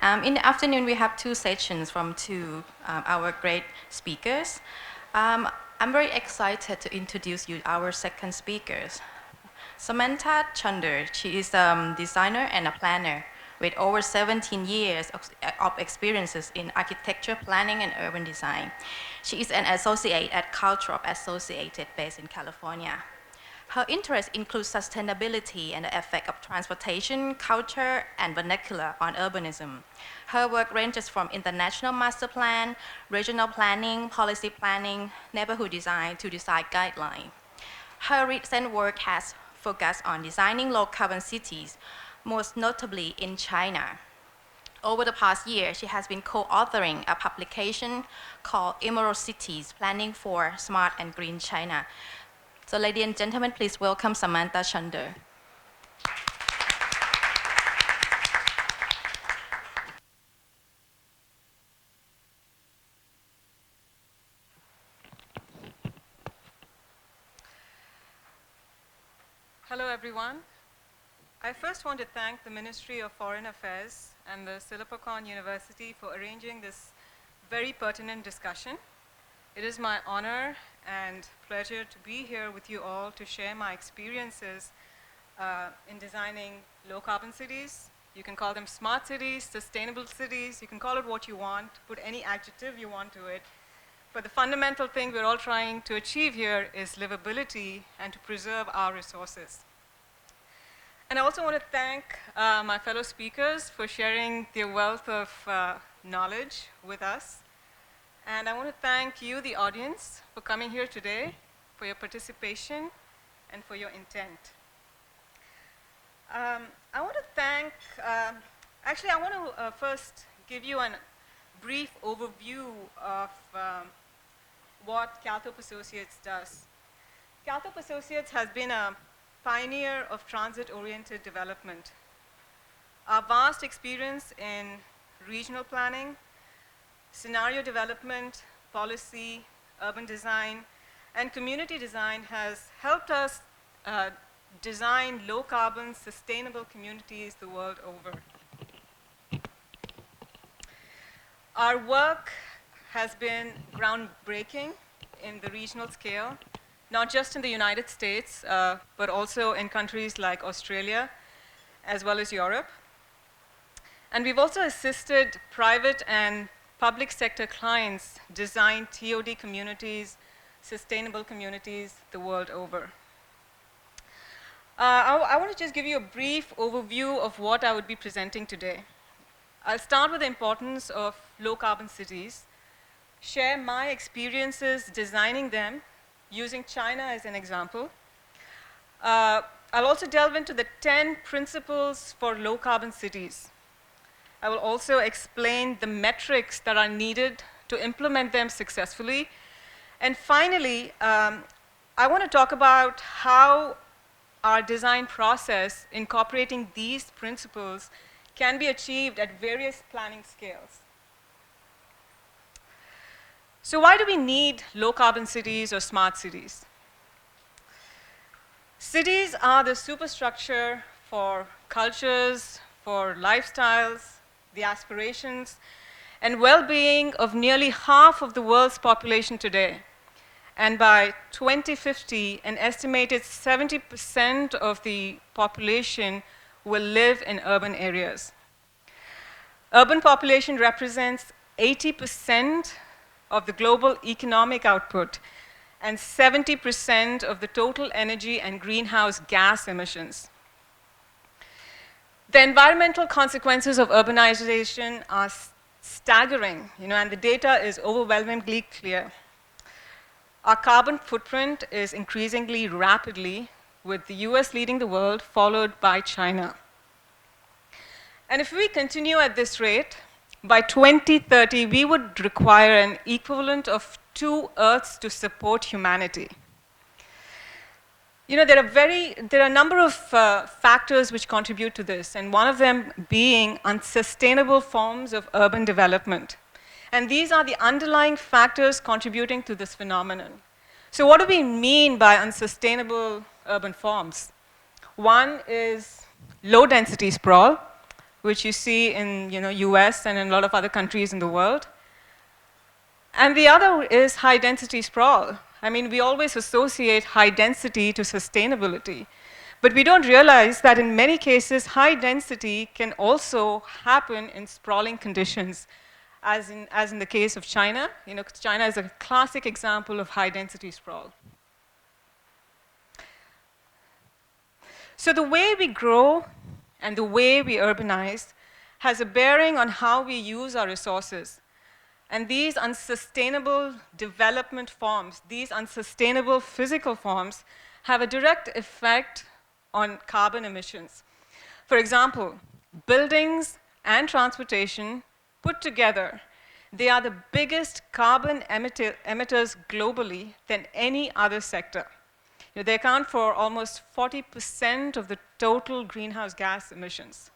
In the afternoon, we have two sessions from our great speakers. I'm very excited to introduce you our second speakers. Samantha Chundur. She is a designer and a planner with over 17 years of experiences in architecture, planning, and urban design. She is an associate at Calthorpe Associated based in California. Her interests include sustainability and the effect of transportation, culture, and vernacular on urbanism. Her work ranges from international master plan, regional planning, policy planning, neighborhood design to design guideline. Her recent work has focused on designing low-carbon cities, most notably in China. Over the past year, she has been co-authoring a publication called Emerald Cities, Planning for Smart and Green China. So ladies and gentlemen, please welcome Samantha Chundur. Hello, everyone. I first want to thank the Ministry of Foreign Affairs and the Silpakorn University for arranging this very pertinent discussion. It is my honor and pleasure to be here with you all to share my experiences in designing low-carbon cities. You can call them smart cities, sustainable cities, you can call it what you want, put any adjective you want to it. But the fundamental thing we're all trying to achieve here is livability and to preserve our resources. And I also want to thank my fellow speakers for sharing their wealth of knowledge with us. And I want to thank you, the audience, for coming here today, for your participation, and for your intent. I want to thank, actually I want to first give you a brief overview of what Calthorpe Associates does. Calthorpe Associates has been a pioneer of transit-oriented development. Our vast experience in regional planning, scenario development, policy, urban design, and community design has helped us design low-carbon, sustainable communities the world over. Our work has been groundbreaking in the regional scale, not just in the United States, but also in countries like Australia, as well as Europe. And we've also assisted private and public sector clients design TOD communities, sustainable communities the world over. I want to just give you a brief overview of what I would be presenting today. I'll start with the importance of low-carbon cities, share my experiences designing them, using China as an example. I'll also delve into the 10 principles for low-carbon cities. I will also explain the metrics that are needed to implement them successfully. And finally, I want to talk about how our design process incorporating these principles can be achieved at various planning scales. So why do we need low-carbon cities or smart cities? Cities are the superstructure for cultures, for lifestyles, the aspirations, and well-being of nearly half of the world's population today. And by 2050, an estimated 70% of the population will live in urban areas. Urban population represents 80% of the global economic output and 70% of the total energy and greenhouse gas emissions. The environmental consequences of urbanization are staggering, and the data is overwhelmingly clear. Our carbon footprint is increasingly rapidly, with the US leading the world, followed by China. And if we continue at this rate, by 2030, we would require an equivalent of 2 Earths to support humanity. There are a number of factors which contribute to this, and one of them being unsustainable forms of urban development. And these are the underlying factors contributing to this phenomenon. So what do we mean by unsustainable urban forms? One is low density sprawl, which you see in US and in a lot of other countries in the world. And the other is high density sprawl. I mean, we always associate high density to sustainability. But we don't realize that in many cases, high density can also happen in sprawling conditions, as in the case of China. China is a classic example of high density sprawl. So the way we grow and the way we urbanize has a bearing on how we use our resources. And these unsustainable development forms, these unsustainable physical forms, have a direct effect on carbon emissions. For example, buildings and transportation put together, they are the biggest carbon emitters globally than any other sector. They account for almost 40% of the total greenhouse gas emissions.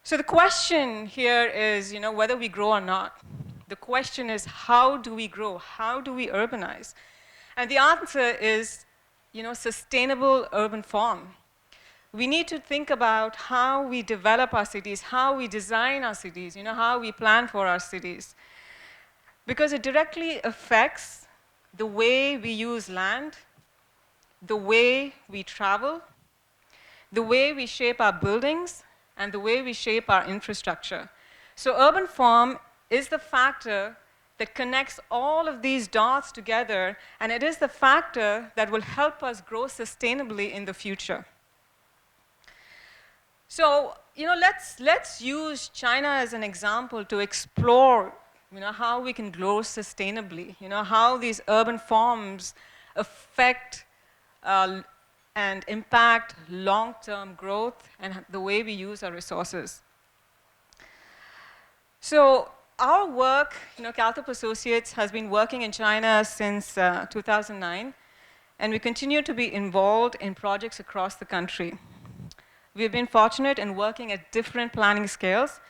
So the question here is, whether we grow or not. The question is, how do we grow? How do we urbanize? And the answer is, sustainable urban form. We need to think about how we develop our cities, how we design our cities, how we plan for our cities. Because it directly affects the way we use land, the way we travel, the way we shape our buildings, and the way we shape our infrastructure. So urban form is the factor that connects all of these dots together, and it is the factor that will help us grow sustainably in the future. So, let's use China as an example to explore, how we can grow sustainably, how these urban forms affect and impact long-term growth and the way we use our resources. So our work, Calthorpe Associates has been working in China since 2009, and we continue to be involved in projects across the country. We've been fortunate in working at different planning scales,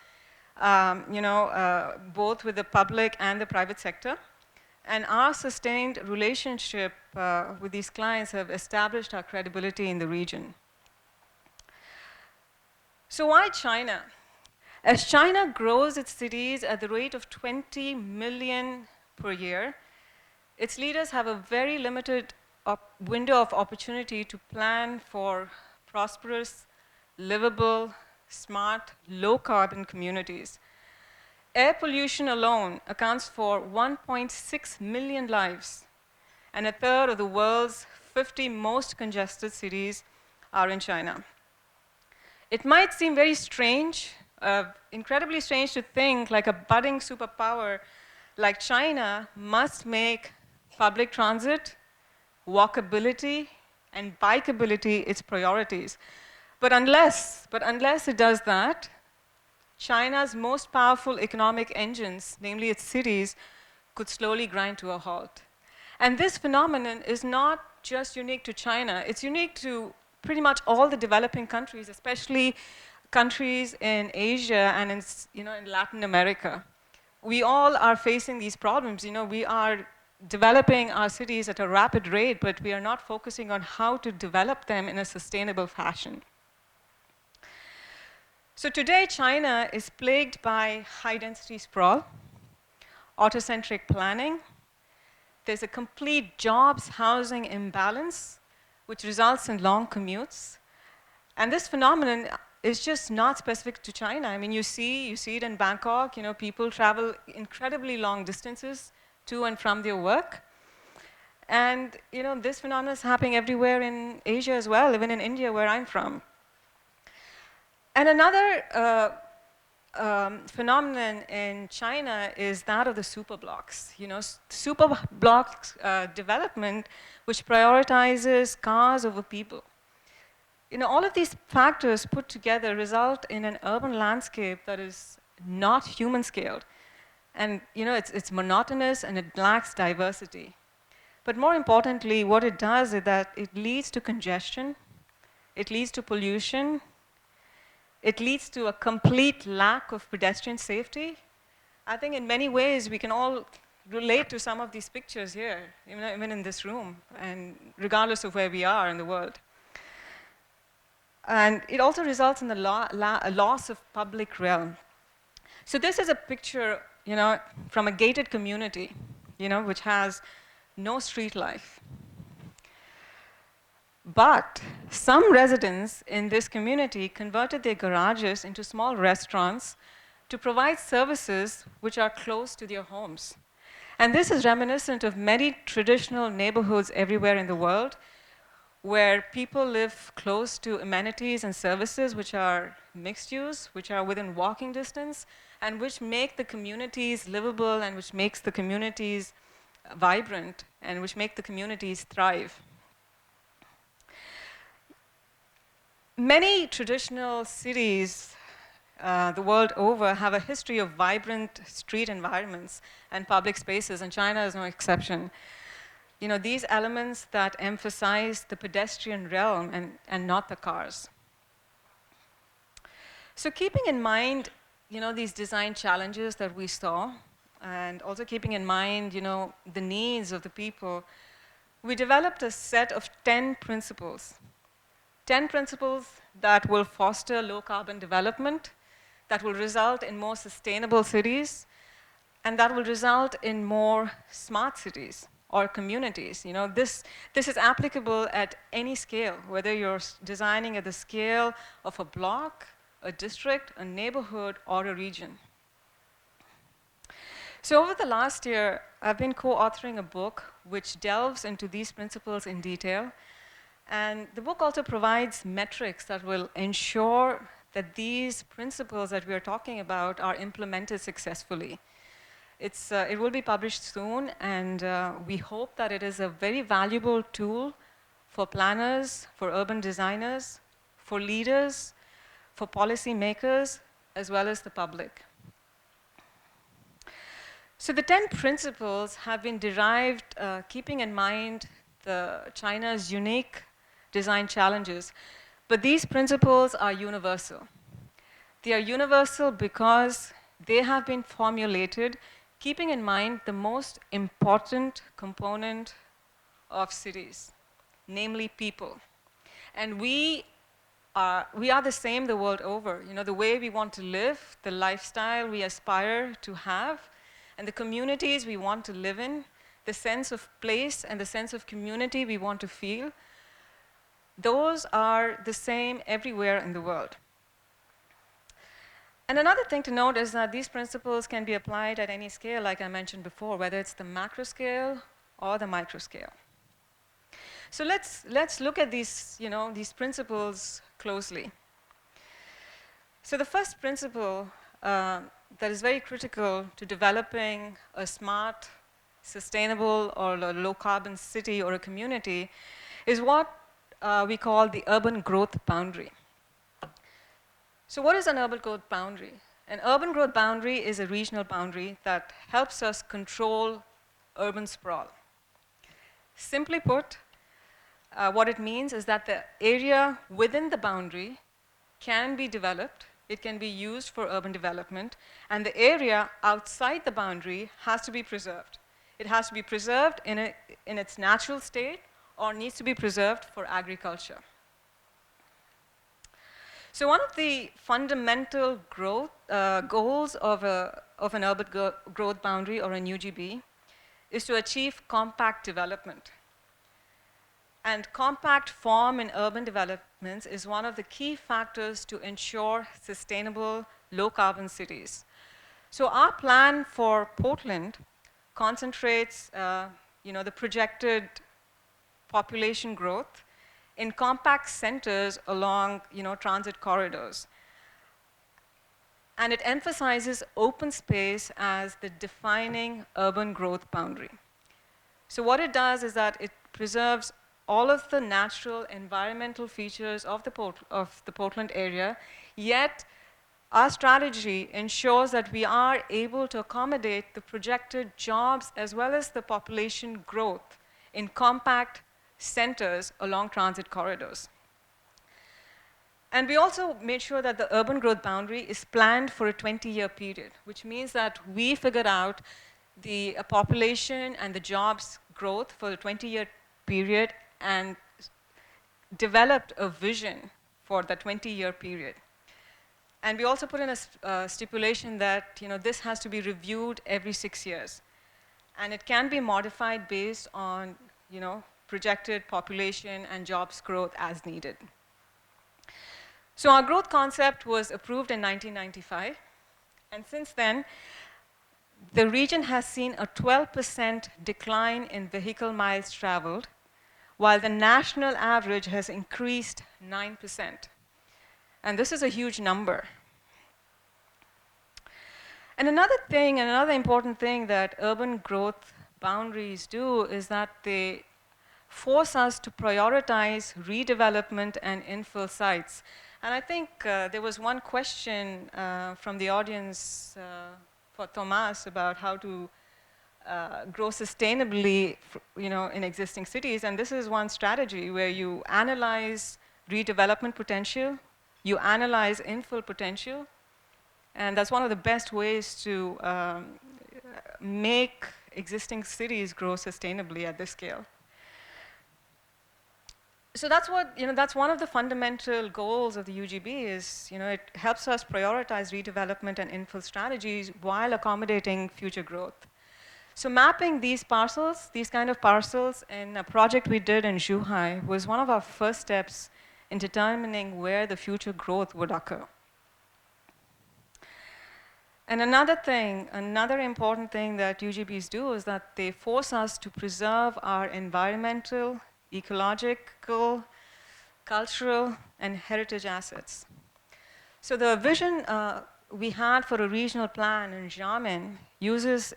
both with the public and the private sector. And our sustained relationship with these clients have established our credibility in the region. So why China? As China grows its cities at the rate of 20 million per year, its leaders have a very limited window of opportunity to plan for prosperous, livable, smart, low-carbon communities. Air pollution alone accounts for 1.6 million lives, and a third of the world's 50 most congested cities are in China. It might seem very strange, incredibly strange to think like a budding superpower like China must make public transit, walkability, and bikability its priorities. But unless it does that, China's most powerful economic engines, namely its cities, could slowly grind to a halt. And this phenomenon is not just unique to China. It's unique to pretty much all the developing countries, especially countries in Asia and in Latin America. We all are facing these problems. We are developing our cities at a rapid rate, but we are not focusing on how to develop them in a sustainable fashion. So today, China is plagued by high-density sprawl, autocentric planning. There's a complete jobs housing imbalance, which results in long commutes. And this phenomenon is just not specific to China. I mean, you see it in Bangkok. People travel incredibly long distances to and from their work. And this phenomenon is happening everywhere in Asia as well, even in India, where I'm from. And another phenomenon in China is that of the superblocks. Superblocks development, which prioritizes cars over people. All of these factors put together result in an urban landscape that is not human-scaled. And it's monotonous and it lacks diversity. But more importantly, what it does is that it leads to congestion, it leads to pollution, it leads to a complete lack of pedestrian safety. I think in many ways we can all relate to some of these pictures here, even in this room, and regardless of where we are in the world. And it also results in the loss of public realm. So this is a picture, from a gated community, which has no street life. But some residents in this community converted their garages into small restaurants to provide services which are close to their homes. And this is reminiscent of many traditional neighborhoods everywhere in the world, where people live close to amenities and services which are mixed use, which are within walking distance, and which make the communities livable and which makes the communities vibrant and which make the communities thrive. Many traditional cities the world over have a history of vibrant street environments and public spaces, and China is no exception. These elements that emphasize the pedestrian realm and not the cars. So keeping in mind, these design challenges that we saw, and also keeping in mind, the needs of the people, we developed a set of 10 principles. 10 principles that will foster low carbon development, that will result in more sustainable cities, and that will result in more smart cities or communities. This is applicable at any scale, whether you're designing at the scale of a block, a district, a neighborhood, or a region. So over the last year, I've been co-authoring a book which delves into these principles in detail. And the book also provides metrics that will ensure that these principles that we are talking about are implemented successfully. It will be published soon, and we hope that it is a very valuable tool for planners, for urban designers, for leaders, for policymakers, as well as the public. So the 10 principles have been derived keeping in mind China's unique design challenges. But these principles are universal. They are universal because they have been formulated keeping in mind the most important component of cities, namely people. And we are the same the world over. The way we want to live, the lifestyle we aspire to have, and the communities we want to live in, the sense of place and the sense of community we want to feel, those are the same everywhere in the world. And another thing to note is that these principles can be applied at any scale, like I mentioned before, whether it's the macro scale or the micro scale. So let's look at these principles closely. So the first principle that is very critical to developing a smart, sustainable, or a low-carbon city or a community is what we call the urban growth boundary. So what is an urban growth boundary? An urban growth boundary is a regional boundary that helps us control urban sprawl. Simply put, what it means is that the area within the boundary can be developed, it can be used for urban development, and the area outside the boundary has to be preserved. It has to be preserved in its natural state, or needs to be preserved for agriculture. So one of the fundamental goals of an urban growth boundary or an UGB is to achieve compact development. And compact form in urban developments is one of the key factors to ensure sustainable low-carbon cities. So our plan for Portland concentrates the projected population growth in compact centers along transit corridors. And it emphasizes open space as the defining urban growth boundary. So what it does is that it preserves all of the natural environmental features of the Portland area, yet our strategy ensures that we are able to accommodate the projected jobs as well as the population growth in compact centers along transit corridors. And we also made sure that the urban growth boundary is planned for a 20-year period, which means that we figured out the population and the jobs growth for the 20-year period and developed a vision for the 20-year period. And we also put in a stipulation that this has to be reviewed every 6 years. And it can be modified based on projected population and jobs growth as needed. So our growth concept was approved in 1995. And since then, the region has seen a 12% decline in vehicle miles traveled, while the national average has increased 9%. And this is a huge number. And another important thing that urban growth boundaries do is that they force us to prioritize redevelopment and infill sites. And I think there was one question from the audience for Thomas about how to grow sustainably, in existing cities. And this is one strategy where you analyze redevelopment potential, you analyze infill potential, and that's one of the best ways to make existing cities grow sustainably at this scale. So that's one of the fundamental goals of the UGB is, it helps us prioritize redevelopment and infill strategies while accommodating future growth. So mapping these kind of parcels in a project we did in Zhuhai was one of our first steps in determining where the future growth would occur. And another important thing that UGBs do is that they force us to preserve our environmental, ecological, cultural, and heritage assets. So the vision we had for a regional plan in Xiamen uses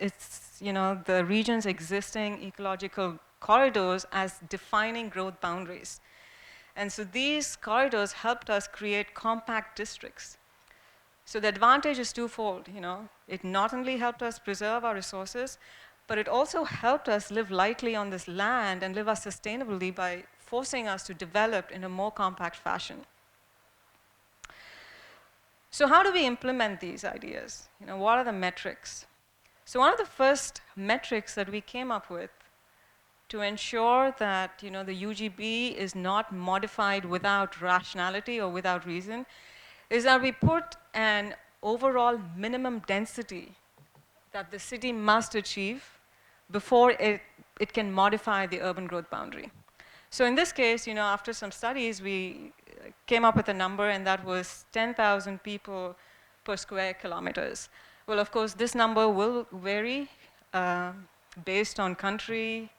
the region's existing ecological corridors as defining growth boundaries. And so these corridors helped us create compact districts. So the advantage is twofold. It not only helped us preserve our resources, but it also helped us live lightly on this land and live sustainably by forcing us to develop in a more compact fashion. So how do we implement these ideas? What are the metrics? So one of the first metrics that we came up with to ensure that the UGB is not modified without rationality or without reason is that we put an overall minimum density that the city must achieve before it can modify the urban growth boundary. So in this case, after some studies, we came up with a number, and that was 10,000 people per square kilometers. Well, of course, this number will vary based on country,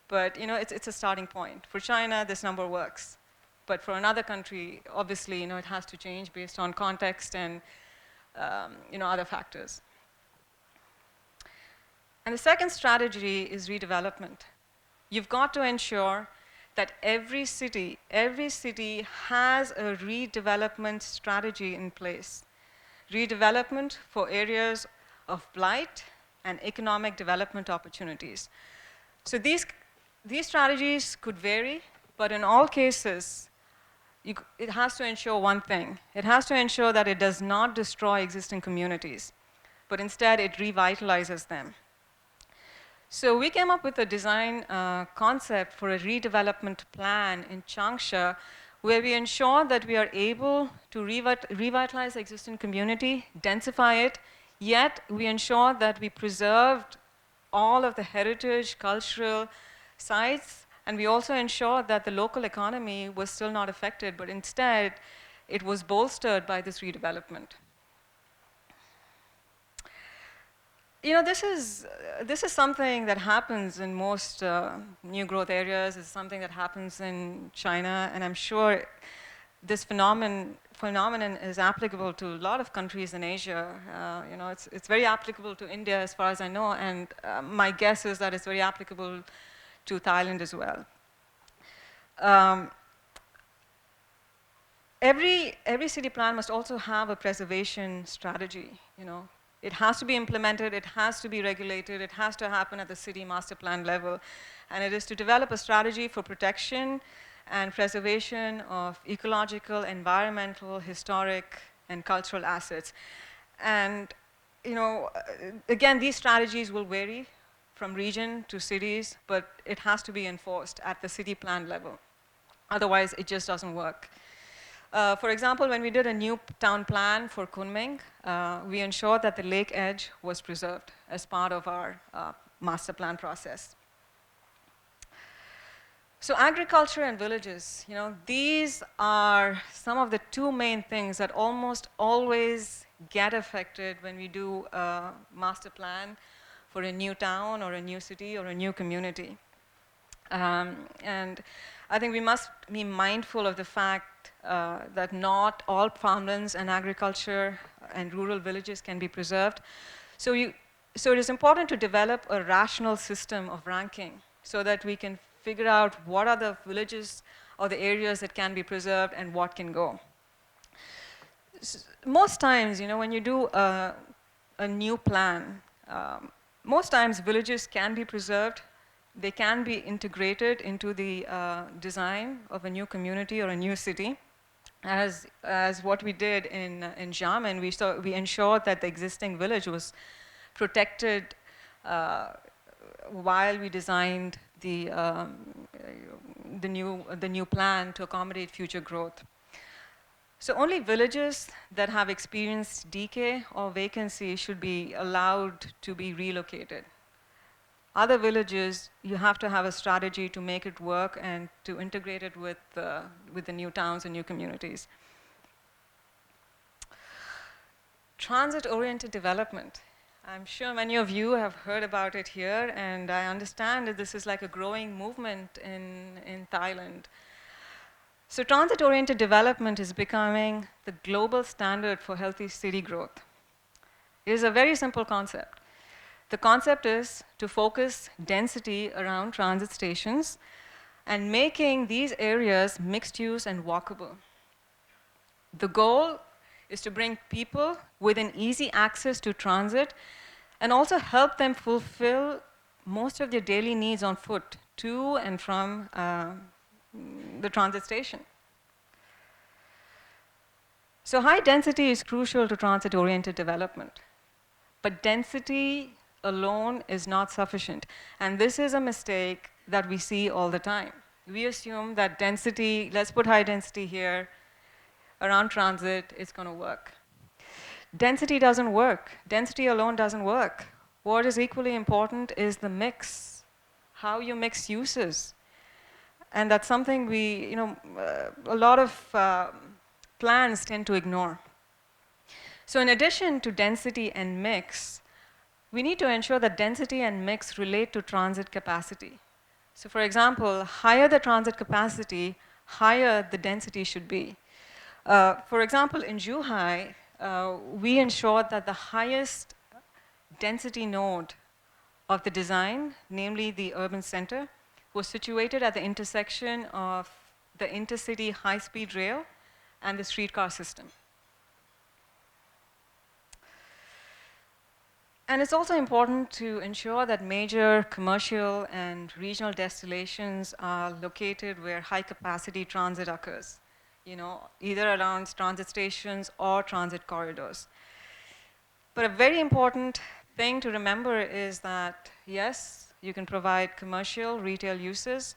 but it's a starting point. For China, this number works. But for another country, obviously, it has to change based on context and other factors. And the second strategy is redevelopment. You've got to ensure that every city has a redevelopment strategy in place. Redevelopment for areas of blight and economic development opportunities. So these strategies could vary, but in all cases, it has to ensure one thing. It has to ensure that it does not destroy existing communities, but instead it revitalizes them. So we came up with a design concept for a redevelopment plan in Changsha, where we ensure that we are able to revitalize the existing community, densify it, yet we ensure that we preserved all of the heritage, cultural sites, and we also ensured that the local economy was still not affected, but instead it was bolstered by this redevelopment. This is something that happens in most new growth areas. It's something that happens in China, and I'm sure this phenomenon is applicable to a lot of countries in Asia. It's very applicable to India, as far as I know, and my guess is that it's very applicable to Thailand as well. Every city plan must also have a preservation strategy. It has to be implemented, it has to be regulated, it has to happen at the city master plan level. And it is to develop a strategy for protection and preservation of ecological, environmental, historic, and cultural assets. And again, these strategies will vary from region to cities, but it has to be enforced at the city plan level. Otherwise, it just doesn't work. For example, when we did a new town plan for Kunming, we ensured that the lake edge was preserved as part of our master plan process. So agriculture and villages, these are some of the two main things that almost always get affected when we do a master plan for a new town or a new city or a new community. And I think we must be mindful of the fact that not all farmlands and agriculture and rural villages can be preserved. So it is important to develop a rational system of ranking so that we can figure out what are the villages or the areas that can be preserved and what can go. Most times, when you do a new plan, most times villages can be preserved. They can be integrated into the design of a new community or a new city. As what we did in Xiamen, we ensured that the existing village was protected while we designed the new plan to accommodate future growth. So only villages that have experienced decay or vacancy should be allowed to be relocated. Other villages, you have to have a strategy to make it work and to integrate it with the new towns and new communities. Transit-oriented development. I'm sure many of you have heard about it here, and I understand that this is like a growing movement in Thailand. So transit-oriented development is becoming the global standard for healthy city growth. It is a very simple concept. The concept is to focus density around transit stations and making these areas mixed use and walkable. The goal is to bring people within easy access to transit and also help them fulfill most of their daily needs on foot to and from the transit station. So high density is crucial to transit-oriented development, but density alone is not sufficient. And this is a mistake that we see all the time. We assume that density, let's put high density here, around transit, it's going to work. Density doesn't work. Density alone doesn't work. What is equally important is the mix, how you mix uses. And that's something a lot of plans tend to ignore. So in addition to density and mix, we need to ensure that density and mix relate to transit capacity. So for example, higher the transit capacity, higher the density should be. For example, in Zhuhai, we ensured that the highest density node of the design, namely the urban center, was situated at the intersection of the intercity high-speed rail and the streetcar system. And it's also important to ensure that major commercial and regional destinations are located where high-capacity transit occurs, either around transit stations or transit corridors. But a very important thing to remember is that, yes, you can provide commercial, retail uses,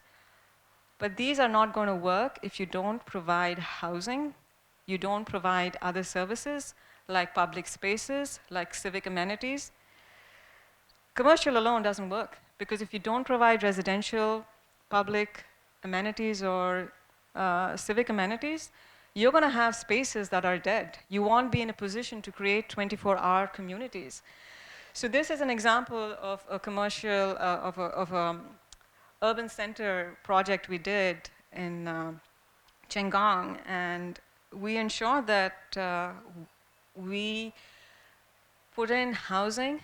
but these are not going to work if you don't provide housing, you don't provide other services like public spaces, like civic amenities. Commercial alone doesn't work, because if you don't provide residential, public amenities or civic amenities, you're going to have spaces that are dead. You won't be in a position to create 24-hour communities. So this is an example of a commercial, of an urban center project we did in Chenggang, and we ensured that we put in housing,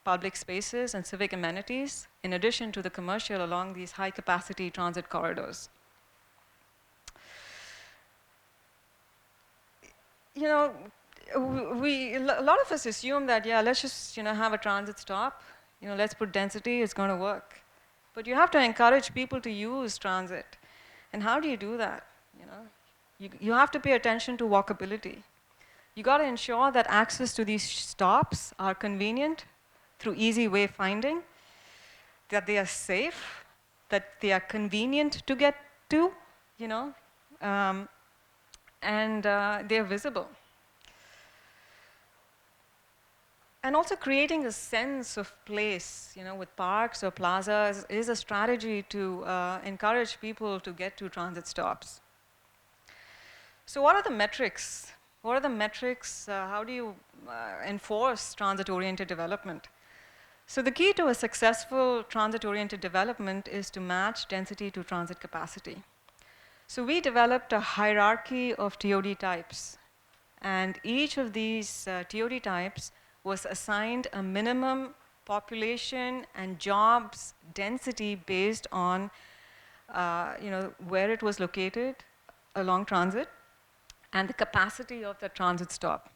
public spaces and civic amenities, in addition to the commercial along these high-capacity transit corridors. A lot of us assume that, yeah, let's just have a transit stop, let's put density, it's going to work. But you have to encourage people to use transit. And how do you do that? You have to pay attention to walkability. You got to ensure that access to these stops are convenient through easy wayfinding, that they are safe, that they are convenient to get to, you know, and they're visible. And also creating a sense of place, you know, with parks or plazas is a strategy to encourage people to get to transit stops. So what are the metrics? What are the metrics? How do you enforce transit-oriented development? So the key to a successful transit-oriented development is to match density to transit capacity. So we developed a hierarchy of TOD types. And each of these TOD types was assigned a minimum population and jobs density based on where it was located along transit and the capacity of the transit stop.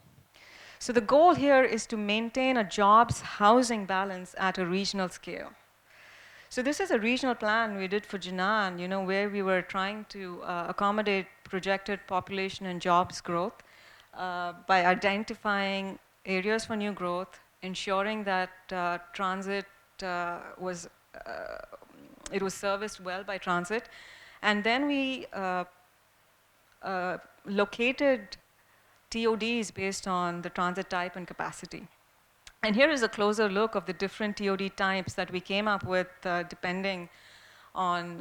So the goal here is to maintain a jobs housing balance at a regional scale. So this is a regional plan we did for Jinan, you know, where we were trying to accommodate projected population and jobs growth by identifying areas for new growth, ensuring that transit was it was serviced well by transit, and then we located TODs based on the transit type and capacity. And here is a closer look of the different TOD types that we came up with depending on,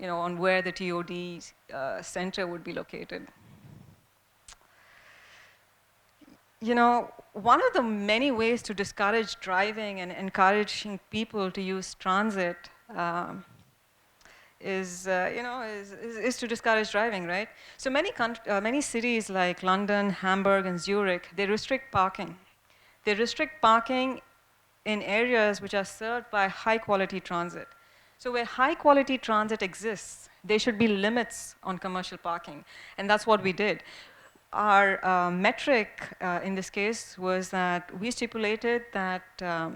on where the TOD center would be located. You know, one of the many ways to discourage driving and encouraging people to use transit is to discourage driving, right? So many cities like London, Hamburg, and Zurich, they restrict parking. They restrict parking in areas which are served by high-quality transit. So where high-quality transit exists, there should be limits on commercial parking, and that's what we did. Our metric in this case was that we stipulated that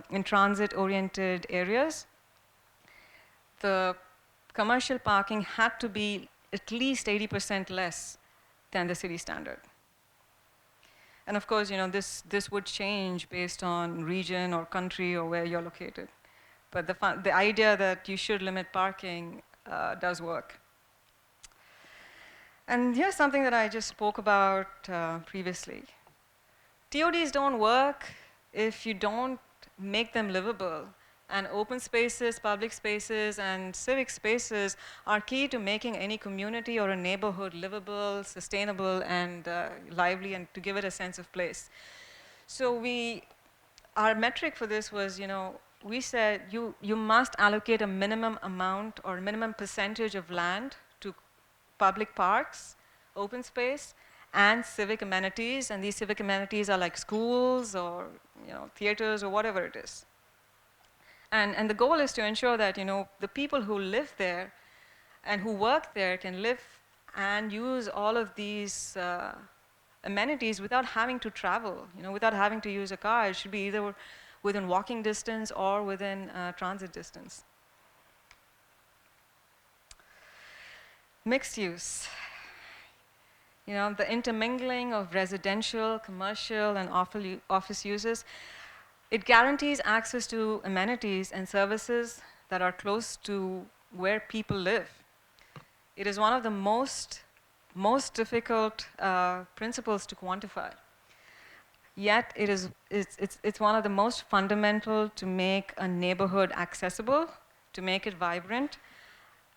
in transit-oriented areas, the commercial parking had to be at least 80% less than the city standard. And of course, you know, this would change based on region or country or where you're located. But the idea that you should limit parking does work. And here's something that I just spoke about previously. TODs don't work if you don't make them livable. And open spaces, public spaces, and civic spaces are key to making any community or a neighborhood livable, sustainable, and lively, and to give it a sense of place. So our metric for this was, you know, we said you must allocate a minimum amount or minimum percentage of land to public parks, open space, and civic amenities. And these civic amenities are like schools or, you know, theaters or whatever it is. And the goal is to ensure that, you know, the people who live there and who work there can live and use all of these amenities without having to travel, you know, without having to use a car. It should be either within walking distance or within transit distance. Mixed use. You know, the intermingling of residential, commercial, and office uses. It guarantees access to amenities and services that are close to where people live. It is one of the most difficult principles to quantify. Yet it's one of the most fundamental to make a neighborhood accessible, to make it vibrant,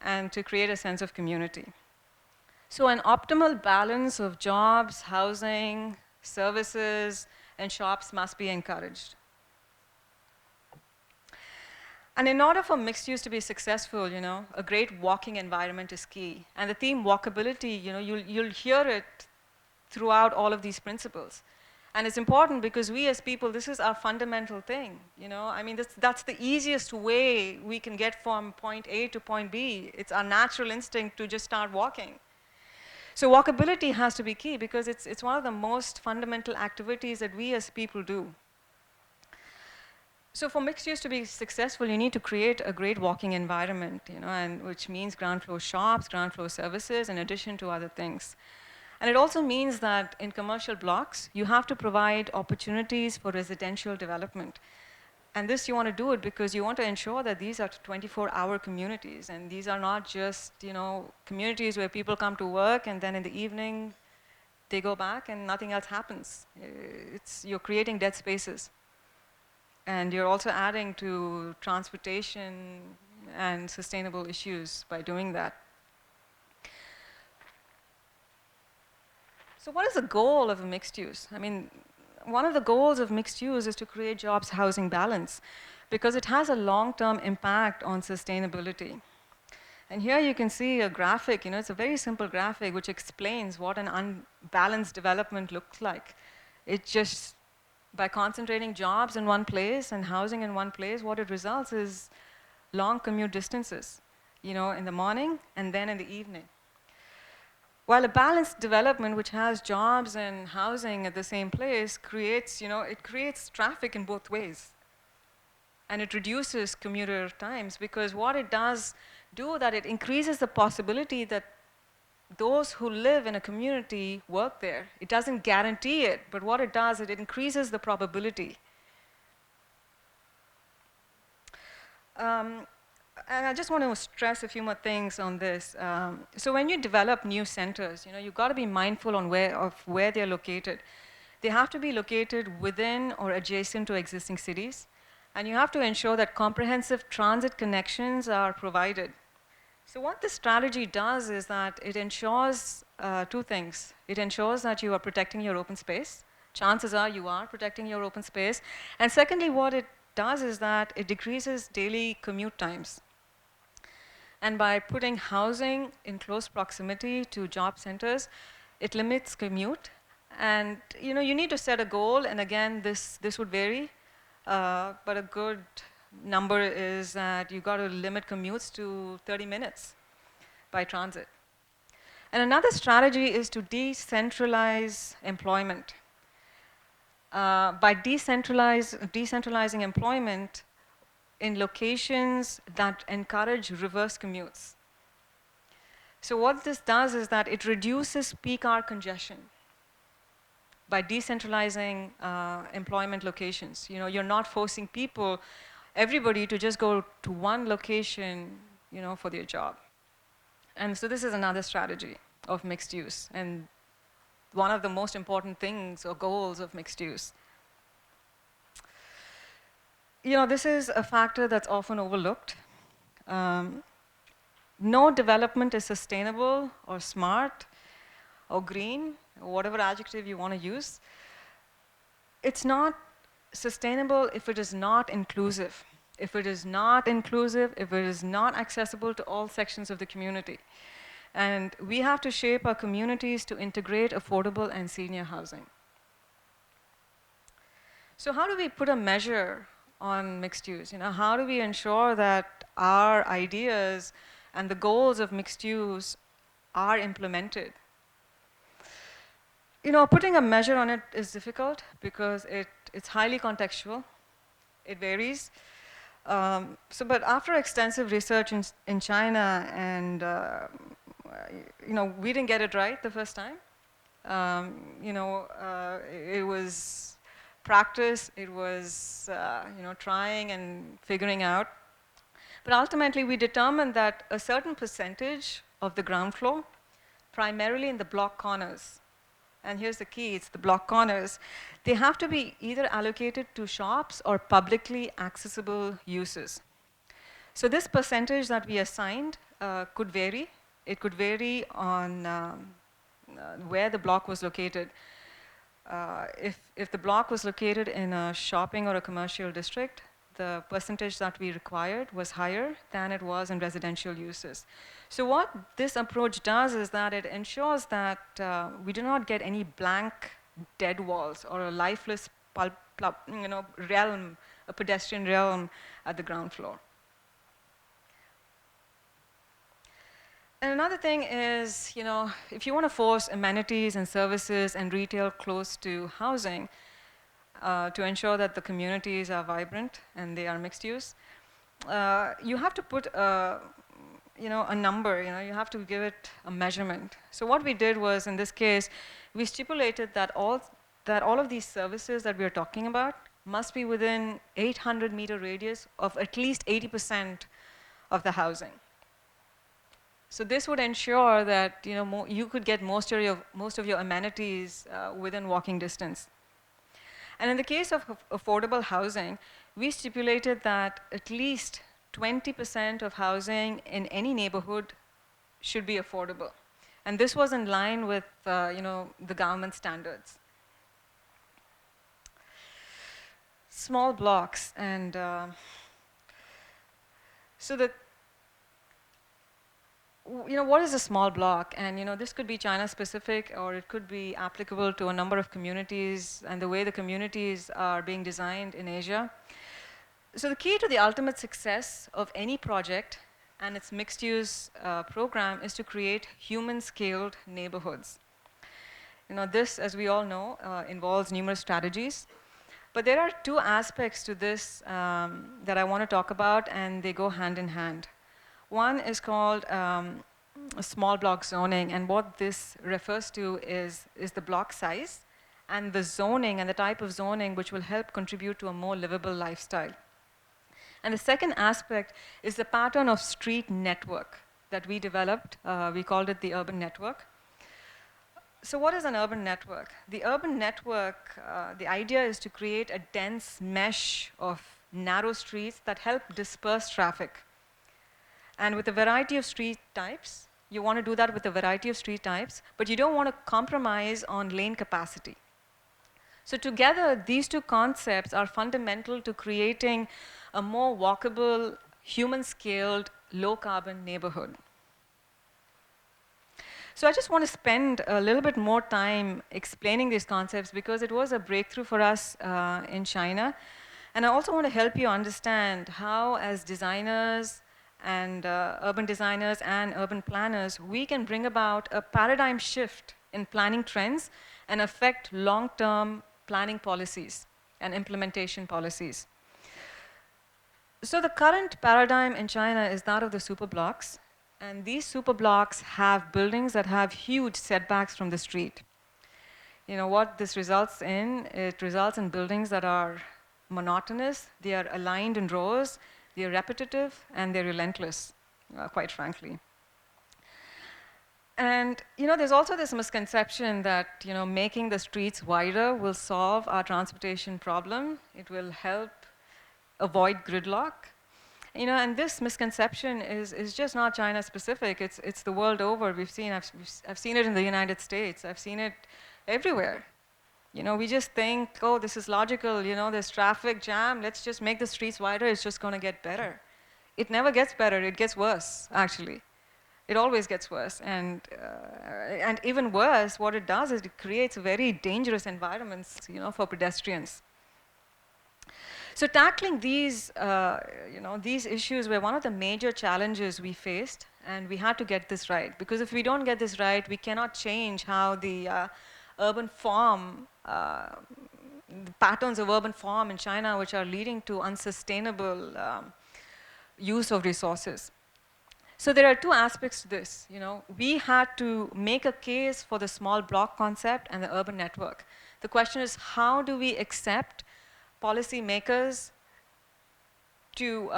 and to create a sense of community. So an optimal balance of jobs, housing, services, and shops must be encouraged. And in order for mixed use to be successful, you know, a great walking environment is key. And the theme walkability, you know, you'll hear it throughout all of these principles. And it's important because we as people, this is our fundamental thing, you know. I mean, that's the easiest way we can get from point A to point B. It's our natural instinct to just start walking. So walkability has to be key because it's one of the most fundamental activities that we as people do. So for mixed use to be successful, you need to create a great walking environment, you know, and which means ground floor shops, ground floor services, in addition to other things. And it also means that in commercial blocks, you have to provide opportunities for residential development. And this, you want to do it because you want to ensure that these are 24-hour communities, and these are not just, communities where people come to work and then in the evening they go back and nothing else happens. You're creating dead spaces. And you're also adding to transportation and sustainable issues by doing that. So what is the goal of a mixed use? I mean, one of the goals of mixed use is to create jobs, housing balance, because it has a long-term impact on sustainability. And here you can see a graphic, it's a very simple graphic which explains what an unbalanced development looks like. It just, by concentrating jobs in one place and housing in one place, what it results is long commute distances, in the morning and then in the evening. While a balanced development which has jobs and housing at the same place creates, it creates traffic in both ways. And it reduces commuter times, because what it does do that it increases the possibility that those who live in a community work there. It doesn't guarantee it, but what it does, it increases the probability. And I just want to stress a few more things on this. So when you develop new centers, you've got to be mindful of where they're located. They have to be located within or adjacent to existing cities. And you have to ensure that comprehensive transit connections are provided. So what this strategy does is that it ensures two things. It ensures that you are protecting your open space. Chances are you are protecting your open space. And secondly, what it does is that it decreases daily commute times. And by putting housing in close proximity to job centers, it limits commute. And you need to set a goal, and again, this would vary, but a good number is that you've got to limit commutes to 30 minutes by transit. And another strategy is to decentralize employment. By decentralizing employment in locations that encourage reverse commutes. So what this does is that it reduces peak hour congestion by decentralizing employment locations. You're not forcing everybody to just go to one location, for their job. And so this is another strategy of mixed use, and one of the most important things or goals of mixed use. This is a factor that's often overlooked. No development is sustainable or smart or green, or whatever adjective you want to use. It's not sustainable if it is not inclusive. If it is not inclusive, if it is not accessible to all sections of the community. And we have to shape our communities to integrate affordable and senior housing. So how do we put a measure on mixed use? How do we ensure that our ideas and the goals of mixed use are implemented? Putting a measure on it is difficult because it's highly contextual. It varies. But after extensive research in China, and we didn't get it right the first time. It was practice. It was trying and figuring out. But ultimately, we determined that a certain percentage of the ground floor, primarily in the block corners, and here's the key, it's the block corners, they have to be either allocated to shops or publicly accessible uses. So this percentage that we assigned could vary. It could vary on where the block was located. If the block was located in a shopping or a commercial district, the percentage that we required was higher than it was in residential uses. So what this approach does is that it ensures that we do not get any blank dead walls or a lifeless realm, a pedestrian realm at the ground floor. And another thing is, if you want to force amenities and services and retail close to housing, to ensure that the communities are vibrant and they are mixed use, you have to put a number, you have to give it a measurement. So what we did was, in this case, we stipulated that all of these services that we are talking about must be within 800-meter radius of at least 80% of the housing. So this would ensure that you could get most of your amenities within walking distance. And in the case of affordable housing, we stipulated that at least 20% of housing in any neighborhood should be affordable. And this was in line with the government standards. Small blocks, and so that what is a small block? And this could be China specific, or it could be applicable to a number of communities and the way the communities are being designed in Asia. So the key to the ultimate success of any project and its mixed-use program is to create human-scaled neighborhoods. This, as we all know, involves numerous strategies. But there are two aspects to this that I want to talk about, and they go hand in hand. One is called small block zoning, and what this refers to is the block size and the zoning and the type of zoning which will help contribute to a more livable lifestyle. And the second aspect is the pattern of street network that we developed. We called it the urban network. So what is an urban network? The urban network, the idea is to create a dense mesh of narrow streets that help disperse traffic. And with a variety of street types, you want to do that with a variety of street types, but you don't want to compromise on lane capacity. So together, these two concepts are fundamental to creating a more walkable, human-scaled, low-carbon neighborhood. So I just want to spend a little bit more time explaining these concepts because it was a breakthrough for us in China. And I also want to help you understand how, as designers and urban designers and urban planners, we can bring about a paradigm shift in planning trends and affect long-term planning policies and implementation policies. So the current paradigm in China is that of the super blocks. And these super blocks have buildings that have huge setbacks from the street. What this results in, it results in buildings that are monotonous, they are aligned in rows, they are repetitive, and they're relentless, quite frankly. And there's also this misconception that making the streets wider will solve our transportation problem. It will help avoid gridlock. And this misconception is just not China specific. It's the world over. I've seen it in the United States. I've seen it everywhere. We just think, oh, this is logical. There's traffic jam. Let's just make the streets wider. It's just going to get better. It never gets better. It gets worse, actually. It always gets worse. And even worse, what it does is it creates very dangerous environments, for pedestrians. So tackling these issues were one of the major challenges we faced, and we had to get this right. Because if we don't get this right, we cannot change how the urban form, the patterns of urban form in China, which are leading to unsustainable use of resources. So there are two aspects to this. We had to make a case for the small block concept and the urban network. The question is, how do we accept policymakers to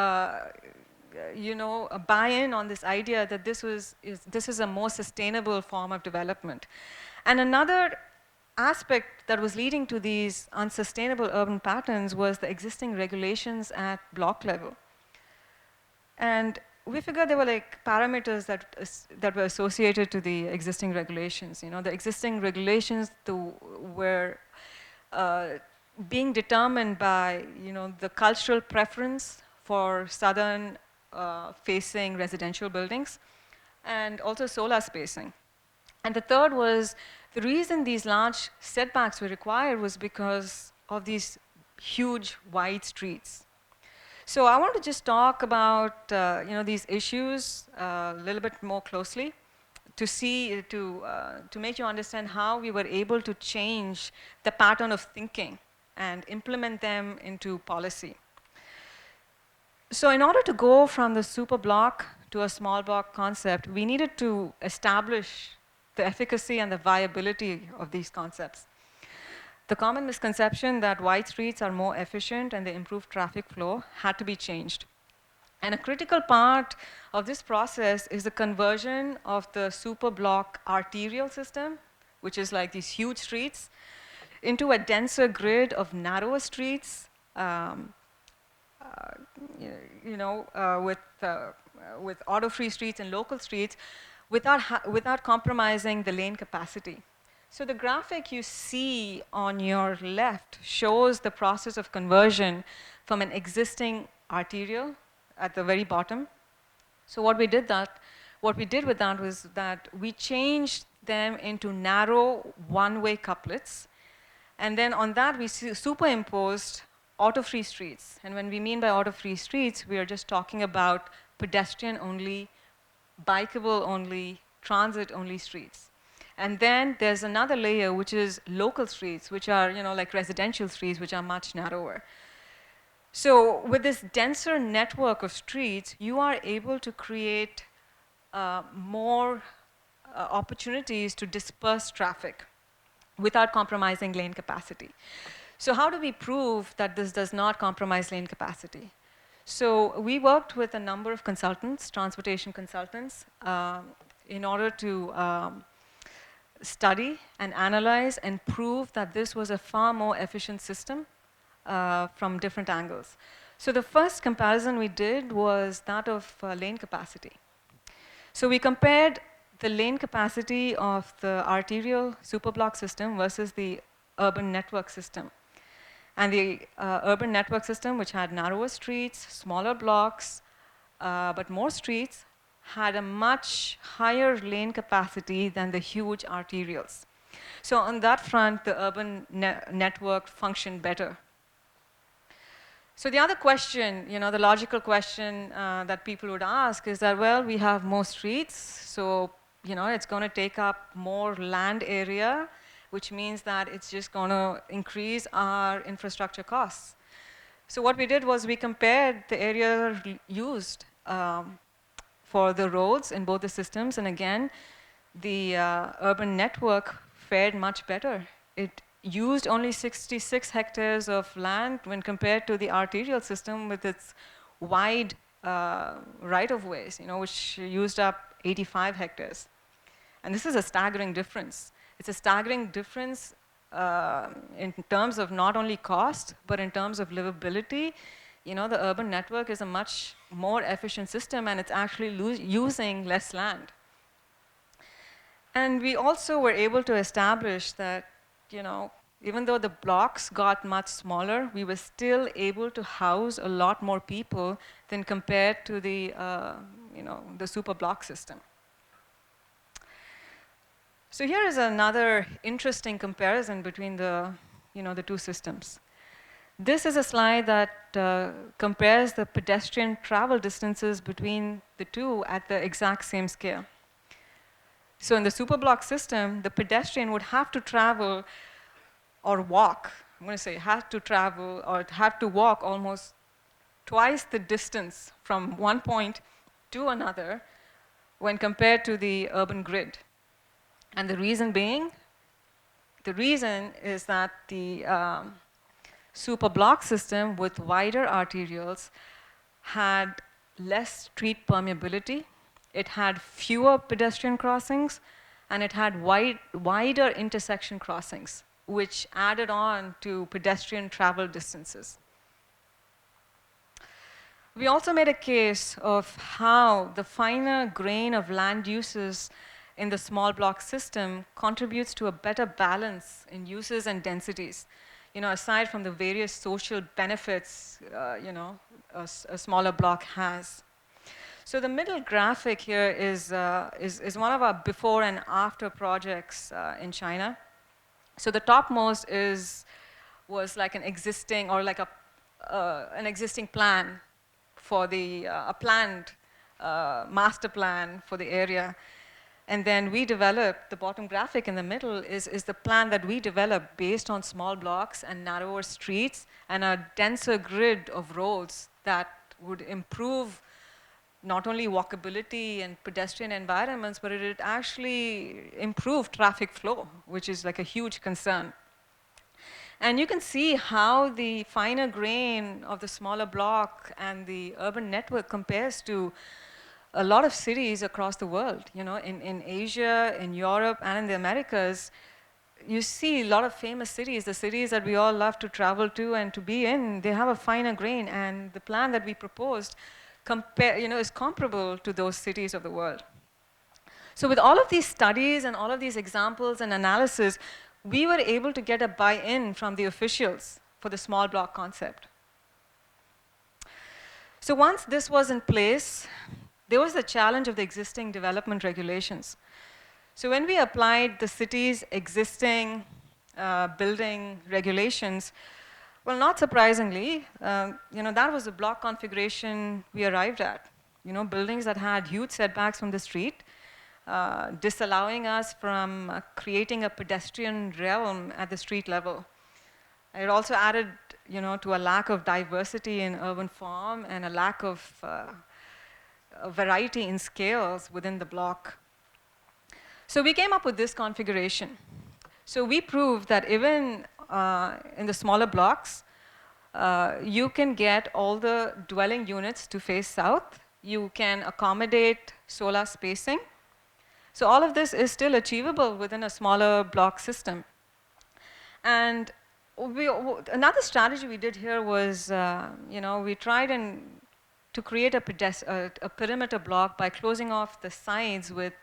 buy in on this idea that this is a more sustainable form of development. And another aspect that was leading to these unsustainable urban patterns was the existing regulations at block level. And we figured there were like parameters that were associated to the existing regulations. The existing regulations were being determined by the cultural preference for southern facing residential buildings, and also solar spacing. And the third was the reason these large setbacks were required was because of these huge wide streets. So I want to just talk about these issues a little bit more closely to make you understand how we were able to change the pattern of thinking and implement them into policy. So in order to go from the super block to a small block concept, we needed to establish the efficacy and the viability of these concepts. The common misconception that wide streets are more efficient and they improve traffic flow had to be changed. And a critical part of this process is the conversion of the super block arterial system, which is like these huge streets, into a denser grid of narrower streets, uh, with auto-free streets and local streets, without compromising the lane capacity. So the graphic you see on your left shows the process of conversion from an existing arterial at the very bottom. So what we did with that was that we changed them into narrow one-way couplets, and then on that we superimposed auto-free streets. And when we mean by auto-free streets, we are just talking about pedestrian-only, bikeable-only, transit-only streets. And then there's another layer, which is local streets, which are like residential streets, which are much narrower. So with this denser network of streets, you are able to create more opportunities to disperse traffic without compromising lane capacity. So how do we prove that this does not compromise lane capacity? So we worked with a number of consultants, transportation consultants, in order to study and analyze and prove that this was a far more efficient system from different angles. So the first comparison we did was that of lane capacity. So we compared the lane capacity of the arterial superblock system versus the urban network system. And the urban network system, which had narrower streets, smaller blocks, but more streets, had a much higher lane capacity than the huge arterials. So on that front, the urban network functioned better. So the other question, the logical question that people would ask is that, well, we have more streets, so it's going to take up more land area, which means that it's just going to increase our infrastructure costs. So what we did was we compared the area used for the roads in both the systems, and again, the urban network fared much better. It used only 66 hectares of land when compared to the arterial system with its wide right-of-ways, which used up 85 hectares. And this is a staggering difference. It's a staggering difference in terms of not only cost, but in terms of livability. The urban network is a much more efficient system, and it's actually using less land. And we also were able to establish that, even though the blocks got much smaller, we were still able to house a lot more people than compared to the, the super block system. So here is another interesting comparison between the, the two systems. This is a slide that compares the pedestrian travel distances between the two at the exact same scale. So in the superblock system, the pedestrian would have to travel or walk, I'm going to say had to travel or had to walk almost twice the distance from one point to another when compared to the urban grid. And the reason is that the superblock system with wider arterials had less street permeability, it had fewer pedestrian crossings, and it had wider intersection crossings, which added on to pedestrian travel distances. We also made a case of how the finer grain of land uses in the small block system contributes to a better balance in uses and densities, aside from the various social benefits, a smaller block has. So the middle graphic here is one of our before and after projects in China. So the topmost was like an existing, or like an existing plan for the, a planned master plan for the area. And then we developed, the bottom graphic in the middle is the plan that we developed based on small blocks and narrower streets and a denser grid of roads that would improve not only walkability and pedestrian environments, but it actually improved traffic flow, which is like a huge concern. And you can see how the finer grain of the smaller block and the urban network compares to a lot of cities across the world. You know, in Asia, in Europe, and in the Americas, you see a lot of famous cities, the cities that we all love to travel to and to be in, they have a finer grain, and the plan that we proposed is comparable to those cities of the world. So with all of these studies and all of these examples and analysis, we were able to get a buy-in from the officials for the small block concept. So once this was in place, there was the challenge of the existing development regulations. So when we applied the city's existing building regulations, well, not surprisingly, that was the block configuration we arrived at. Buildings that had huge setbacks from the street, disallowing us from creating a pedestrian realm at the street level. It also added, to a lack of diversity in urban form and a lack of variety in scales within the block. So we came up with this configuration. So we proved that even in the smaller blocks, you can get all the dwelling units to face south. You can accommodate solar spacing. So all of this is still achievable within a smaller block system. And another strategy we did here was, we tried to create a perimeter block by closing off the sides with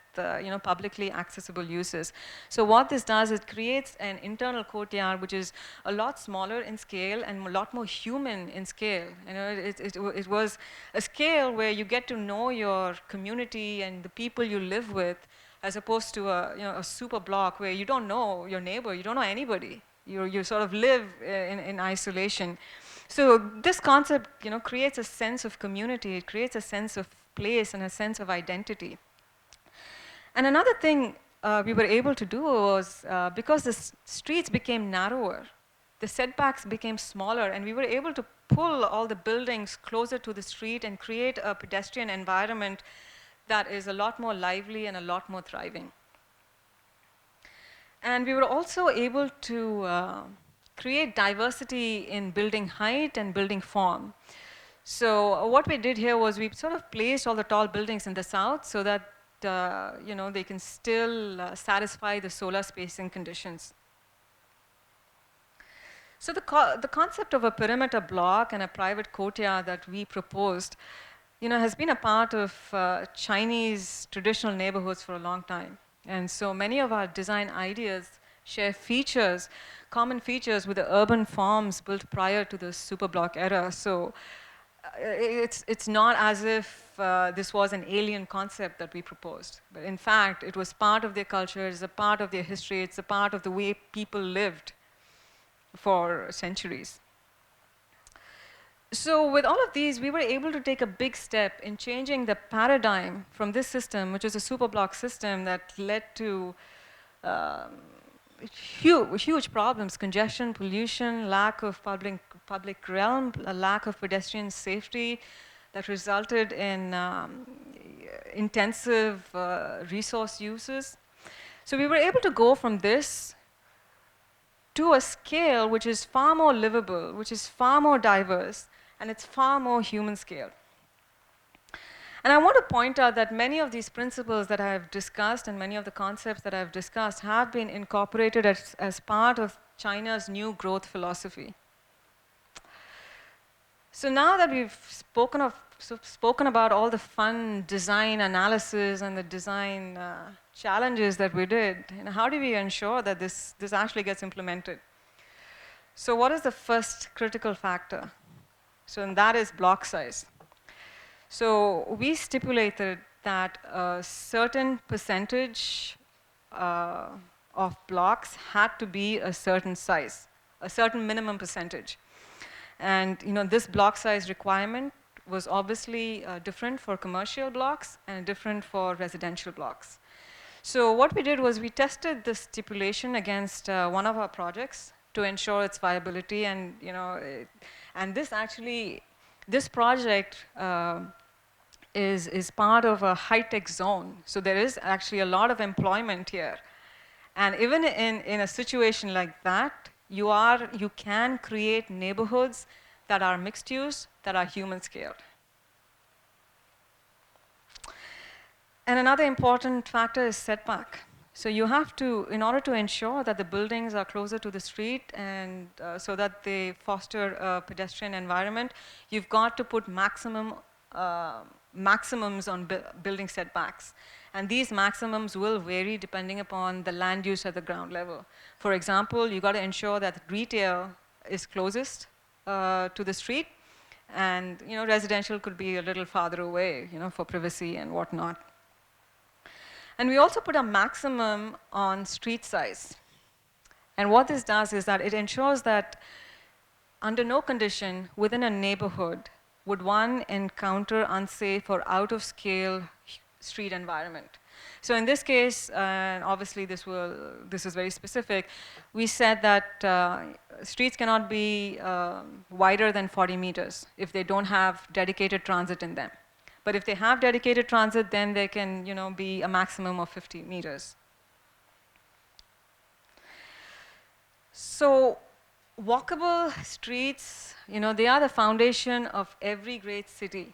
publicly accessible uses. So what this does is it creates an internal courtyard which is a lot smaller in scale and a lot more human in scale. It was a scale where you get to know your community and the people you live with, as opposed to a super block where you don't know your neighbor, you don't know anybody. You sort of live in isolation. So this concept, creates a sense of community. It creates a sense of place and a sense of identity. And another thing we were able to do was, because the streets became narrower, the setbacks became smaller, and we were able to pull all the buildings closer to the street and create a pedestrian environment that is a lot more lively and a lot more thriving. And we were also able to create diversity in building height and building form. So what we did here was we sort of placed all the tall buildings in the south so that they can still satisfy the solar spacing conditions. So the concept of a perimeter block and a private courtyard that we proposed, has been a part of Chinese traditional neighborhoods for a long time. And so many of our design ideas share common features with the urban forms built prior to the superblock era. So it's not as if this was an alien concept that we proposed. But in fact, it was part of their culture, it's a part of their history, it's a part of the way people lived for centuries. So with all of these, we were able to take a big step in changing the paradigm from this system, which is a superblock system that led to huge problems: congestion, pollution, lack of public realm, a lack of pedestrian safety that resulted in intensive resource uses. So we were able to go from this to a scale which is far more livable, which is far more diverse, and it's far more human scale. And I want to point out that many of these principles that I have discussed and many of the concepts that I've discussed have been incorporated as part of China's new growth philosophy. So now that we've spoken about all the fun design analysis and the design challenges that we did, how do we ensure that this actually gets implemented? So what is the first critical factor? So, and that is block size. So we stipulated that a certain percentage of blocks had to be a certain size, a certain minimum percentage. And this block size requirement was obviously different for commercial blocks and different for residential blocks. So what we did was we tested this stipulation against one of our projects to ensure its viability, and and this project is part of a high-tech zone. So there is actually a lot of employment here. And even in a situation like that, you can create neighborhoods that are mixed use, that are human scaled. And another important factor is setback. So you have to, in order to ensure that the buildings are closer to the street and so that they foster a pedestrian environment, you've got to put maximums on building setbacks. And these maximums will vary depending upon the land use at the ground level. For example, you've got to ensure that retail is closest to the street, and residential could be a little farther away, for privacy and whatnot. And we also put a maximum on street size. And what this does is that it ensures that under no condition within a neighborhood would one encounter unsafe or out of scale street environment. So in this case, obviously this is very specific, we said that streets cannot be wider than 40 meters if they don't have dedicated transit in them. But if they have dedicated transit, then they can, be a maximum of 50 meters. So walkable streets, they are the foundation of every great city.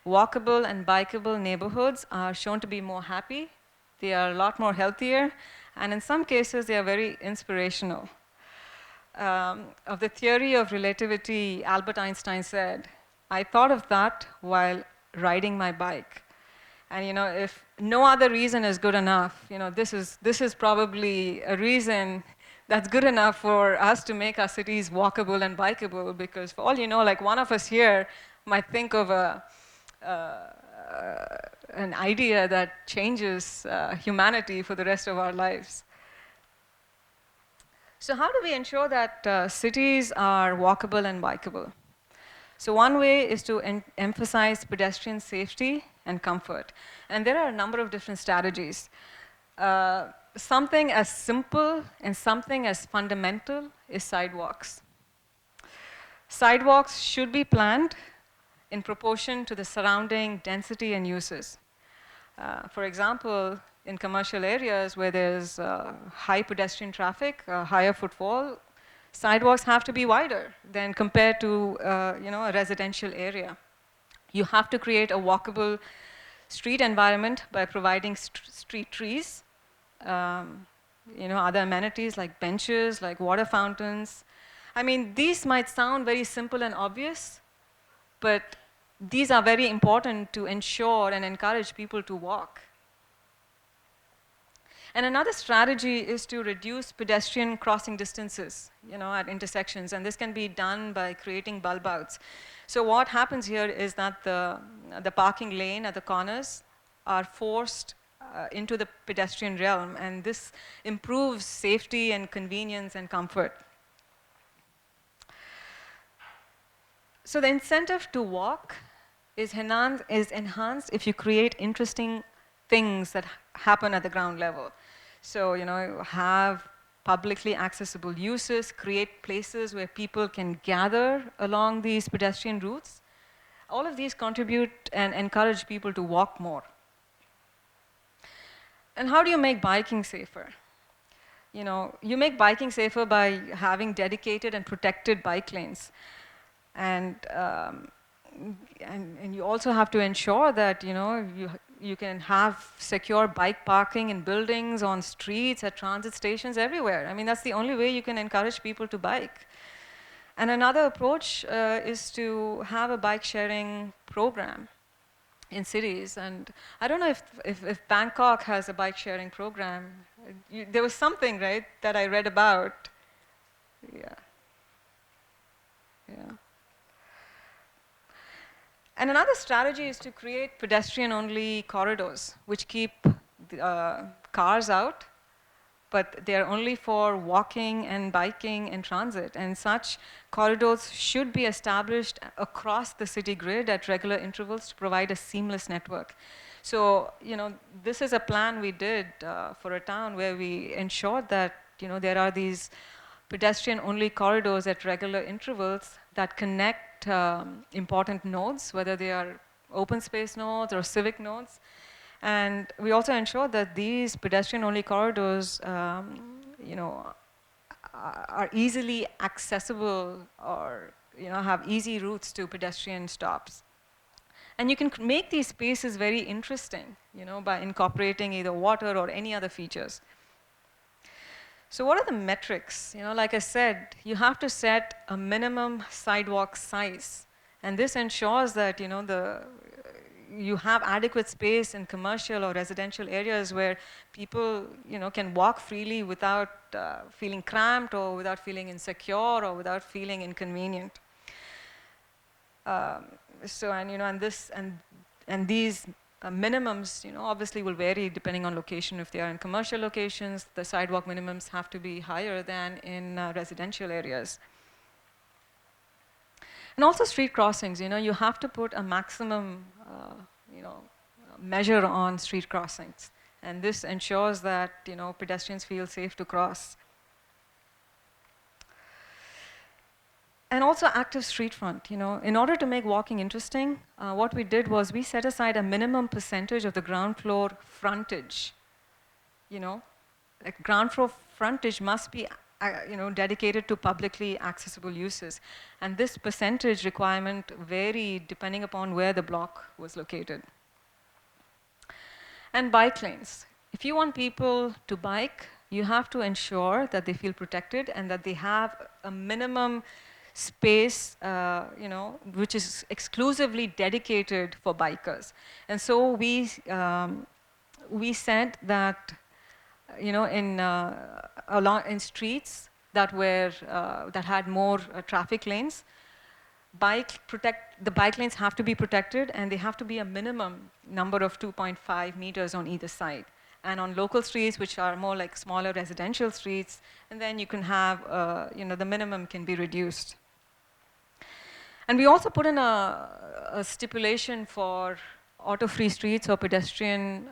Walkable and bikeable neighborhoods are shown to be more happy. They are a lot more healthier. And in some cases, they are very inspirational. Of the theory of relativity, Albert Einstein said, "I thought of that while riding my bike." And if no other reason is good enough, this is probably a reason that's good enough for us to make our cities walkable and bikeable, because for all you know, like one of us here might think of an idea that changes humanity for the rest of our lives. So how do we ensure that cities are walkable and bikeable? So one way is to emphasize pedestrian safety and comfort. And there are a number of different strategies. Something as simple and something as fundamental is sidewalks. Sidewalks should be planned in proportion to the surrounding density and uses. For example, in commercial areas where there's high pedestrian traffic, higher footfall, sidewalks have to be wider than compared to a residential area. You have to create a walkable street environment by providing street trees, other amenities like benches, like water fountains. I mean, these might sound very simple and obvious, but these are very important to ensure and encourage people to walk. And another strategy is to reduce pedestrian crossing distances, at intersections, and this can be done by creating bulb outs. So what happens here is that the parking lane at the corners are forced into the pedestrian realm, and this improves safety and convenience and comfort. So the incentive to walk is enhanced if you create interesting things that happen at the ground level. So, have publicly accessible uses, create places where people can gather along these pedestrian routes. All of these contribute and encourage people to walk more. And how do you make biking safer? You make biking safer by having dedicated and protected bike lanes. And you also have to ensure that, you can have secure bike parking in buildings, on streets, at transit stations, everywhere. I mean, that's the only way you can encourage people to bike. And another approach is to have a bike sharing program in cities. And I don't know if Bangkok has a bike sharing program. There was something, right, that I read about. Yeah. And another strategy is to create pedestrian-only corridors, which keep cars out, but they're only for walking and biking and transit. And such corridors should be established across the city grid at regular intervals to provide a seamless network. So, this is a plan we did for a town where we ensured that, there are these pedestrian-only corridors at regular intervals that connect important nodes, whether they are open space nodes or civic nodes. And we also ensure that these pedestrian-only corridors, are easily accessible or have easy routes to pedestrian stops. And you can make these spaces very interesting, by incorporating either water or any other features. So what are the metrics? Like I said, you have to set a minimum sidewalk size. And this ensures that, you have adequate space in commercial or residential areas where people, can walk freely without feeling cramped or without feeling insecure or without feeling inconvenient. And these minimums, obviously will vary depending on location. If they are in commercial locations, the sidewalk minimums have to be higher than in residential areas. And also street crossings, you have to put a maximum, measure on street crossings. And this ensures that, pedestrians feel safe to cross. And also active street front. In order to make walking interesting, what we did was we set aside a minimum percentage of the ground floor frontage. Like ground floor frontage must be dedicated to publicly accessible uses. And this percentage requirement varied depending upon where the block was located. And bike lanes. If you want people to bike, you have to ensure that they feel protected and that they have a minimum space, which is exclusively dedicated for bikers. And so we said that, in streets that had more traffic lanes, the bike lanes have to be protected, and they have to be a minimum number of 2.5 meters on either side. And on local streets, which are more like smaller residential streets, and then you can have, the minimum can be reduced. And we also put in a stipulation for auto-free streets or pedestrian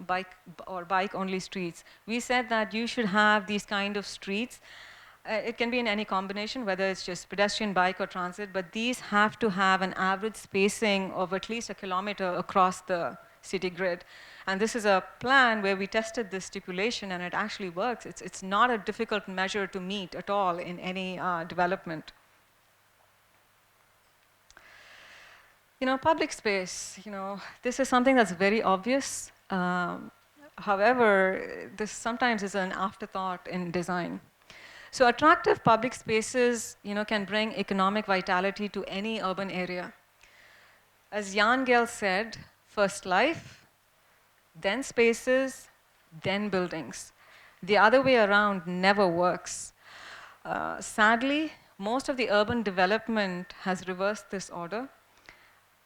bike-only streets. We said that you should have these kind of streets. It can be in any combination, whether it's just pedestrian, bike, or transit, but these have to have an average spacing of at least 1 kilometer across the city grid. And this is a plan where we tested this stipulation, and it actually works. It's not a difficult measure to meet at all in any development. Public space, this is something that's very obvious. However, this sometimes is an afterthought in design. So attractive public spaces, can bring economic vitality to any urban area. As Jan Gehl said, first life, then spaces, then buildings. The other way around never works. Sadly, most of the urban development has reversed this order,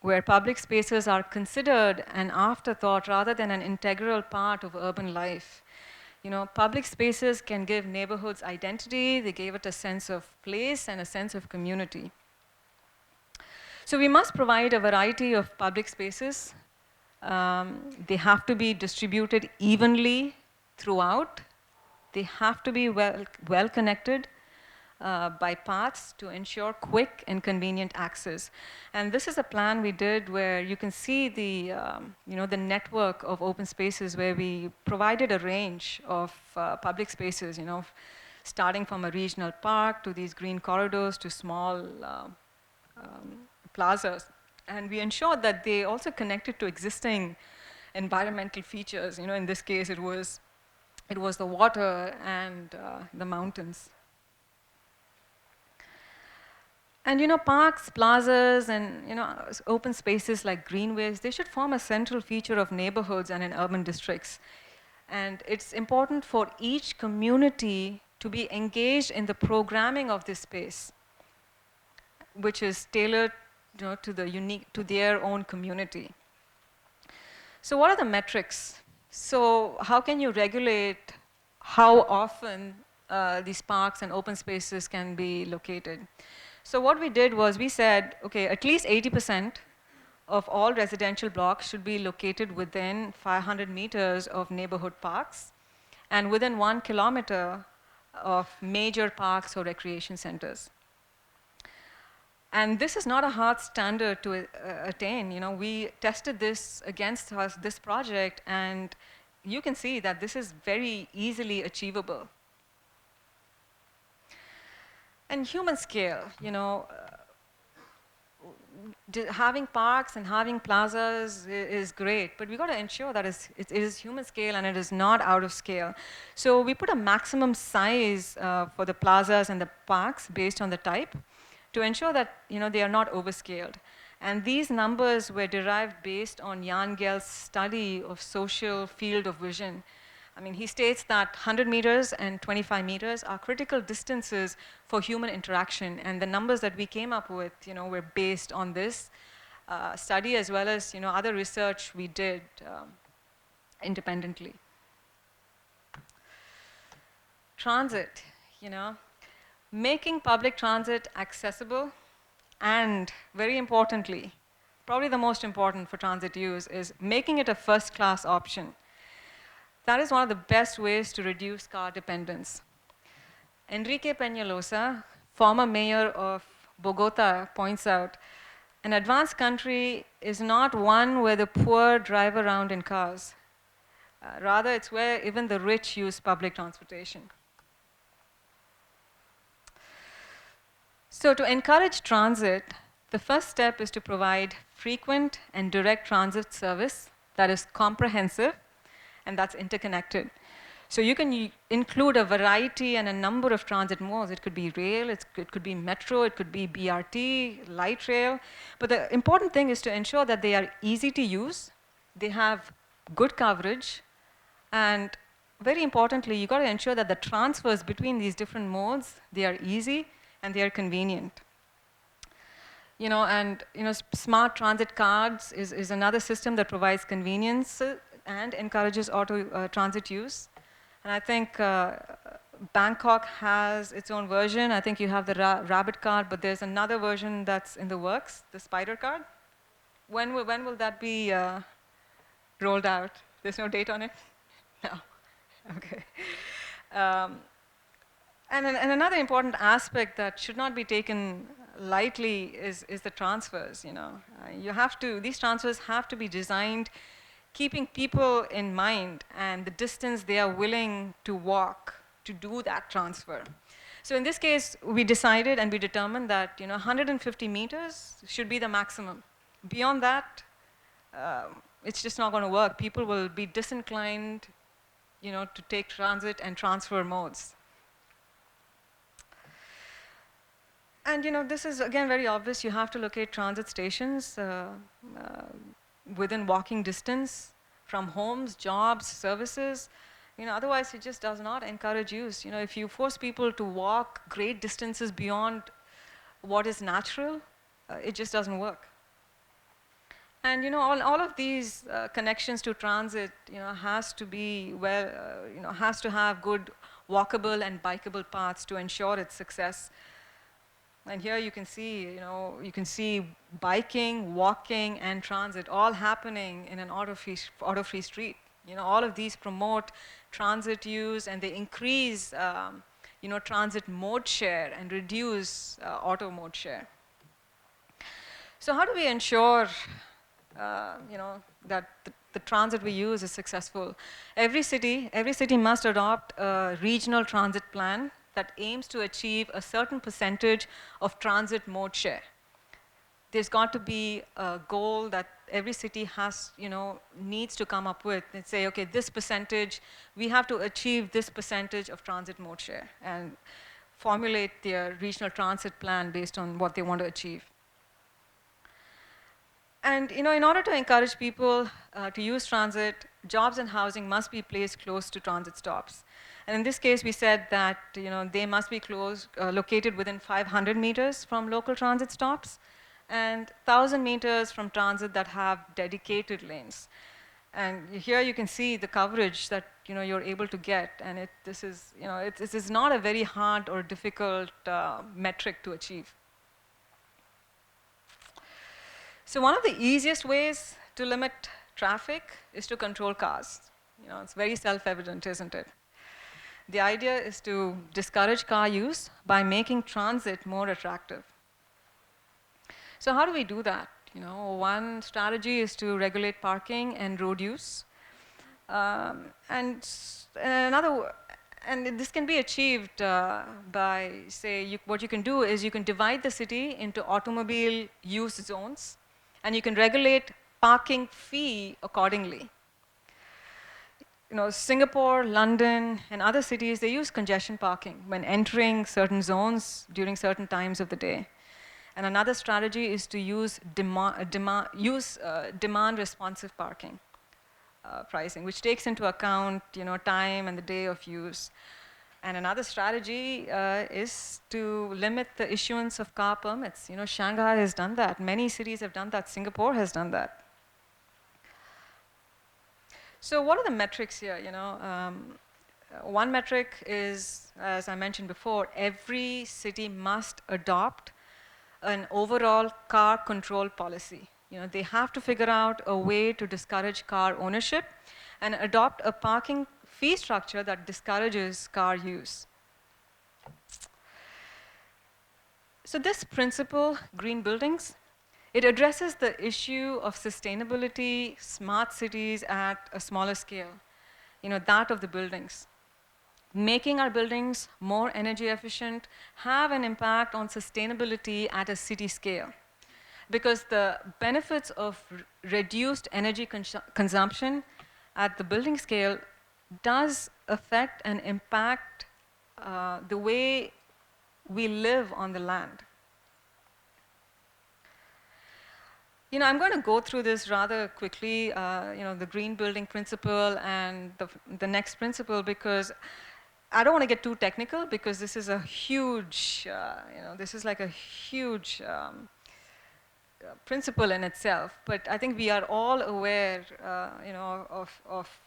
where public spaces are considered an afterthought rather than an integral part of urban life. Public spaces can give neighborhoods identity, they give it a sense of place and a sense of community. So we must provide a variety of public spaces. They have to be distributed evenly throughout. They have to be well connected by paths to ensure quick and convenient access. And this is a plan we did where you can see the network of open spaces where we provided a range of public spaces, starting from a regional park to these green corridors to small plazas. And we ensured that they also connected to existing environmental features. In this case, it was the water and the mountains. And parks, plazas, and open spaces like greenways, they should form a central feature of neighborhoods and in urban districts. And it's important for each community to be engaged in the programming of this space, which is tailored to their own community. So what are the metrics? So how can you regulate how often these parks and open spaces can be located? So what we did was we said, okay, at least 80% of all residential blocks should be located within 500 meters of neighborhood parks and within 1 kilometer of major parks or recreation centers. And this is not a hard standard to attain. We tested this against this project, and you can see that this is very easily achievable. And human scale, having parks and having plazas is great, but we got to ensure that it is human scale and it is not out of scale. So we put a maximum size for the plazas and the parks based on the type to ensure that they are not overscaled. And these numbers were derived based on Jan Gehl's study of social field of vision. I mean, he states that 100 meters and 25 meters are critical distances for human interaction, and the numbers that we came up with, were based on this study as well as, other research we did independently. Transit, making public transit accessible, and very importantly, probably the most important for transit use, is making it a first-class option. That is one of the best ways to reduce car dependence. Enrique Peñalosa, former mayor of Bogota, points out, an advanced country is not one where the poor drive around in cars. Rather, it's where even the rich use public transportation. So to encourage transit, the first step is to provide frequent and direct transit service that is comprehensive and that's interconnected. So you can include a variety and a number of transit modes. It could be rail, it could be metro, it could be BRT, light rail. But the important thing is to ensure that they are easy to use, they have good coverage, and very importantly, you got to ensure that the transfers between these different modes, they are easy and they are convenient. Smart transit cards is another system that provides convenience and encourages auto transit use. And I think Bangkok has its own version. I think you have the rabbit card, but there's another version that's in the works, the spider card. When will that be rolled out? There's no date on it? No. Okay. And another important aspect that should not be taken lightly is the transfers. These transfers have to be designed keeping people in mind and the distance they are willing to walk to do that transfer. So in this case, we decided and we determined that 150 meters should be the maximum. Beyond that, it's just not going to work. People will be disinclined, to take transit and transfer modes. And this is again very obvious. You have to locate transit stations within walking distance from homes, jobs, services. Otherwise it just does not encourage use. If you force people to walk great distances beyond what is natural, it just doesn't work. And all of these connections to transit, has to be has to have good walkable and bikeable paths to ensure its success. And here you can see biking, walking, and transit all happening in an auto-free street. All of these promote transit use and they increase, transit mode share and reduce auto mode share. So how do we ensure, that the transit we use is successful? Every city must adopt a regional transit plan that aims to achieve a certain percentage of transit mode share. There's got to be a goal that every city has, needs to come up with and say, okay, this percentage, we have to achieve this percentage of transit mode share and formulate their regional transit plan based on what they want to achieve. And in order to encourage people to use transit, jobs and housing must be placed close to transit stops. And in this case, we said that they must be located within 500 meters from local transit stops and 1,000 meters from transit that have dedicated lanes. And here you can see the coverage that you're able to get, and this is not a very hard or difficult metric to achieve. So one of the easiest ways to limit traffic is to control cars. It's very self-evident, isn't it? The idea is to discourage car use by making transit more attractive. So how do we do that? One strategy is to regulate parking and road use. And And this can be achieved by, say, what you can do is you can divide the city into automobile use zones, and you can regulate parking fee accordingly. Singapore, London, and other cities, they use congestion parking when entering certain zones during certain times of the day. And another strategy is to use demand-responsive parking pricing, which takes into account, time and the day of use. And another strategy is to limit the issuance of car permits. Shanghai has done that. Many cities have done that. Singapore has done that. So what are the metrics here? One metric is, as I mentioned before, every city must adopt an overall car control policy. They have to figure out a way to discourage car ownership and adopt a parking fee structure that discourages car use. So this principle, green buildings, it addresses the issue of sustainability, smart cities at a smaller scale, that of the buildings. Making our buildings more energy efficient have an impact on sustainability at a city scale, because the benefits of reduced energy consumption at the building scale does affect and impact the way we live on the land. I'm going to go through this rather quickly, the green building principle and the next principle, because I don't want to get too technical, because this is a huge, this is like a huge principle in itself. But I think we are all aware, of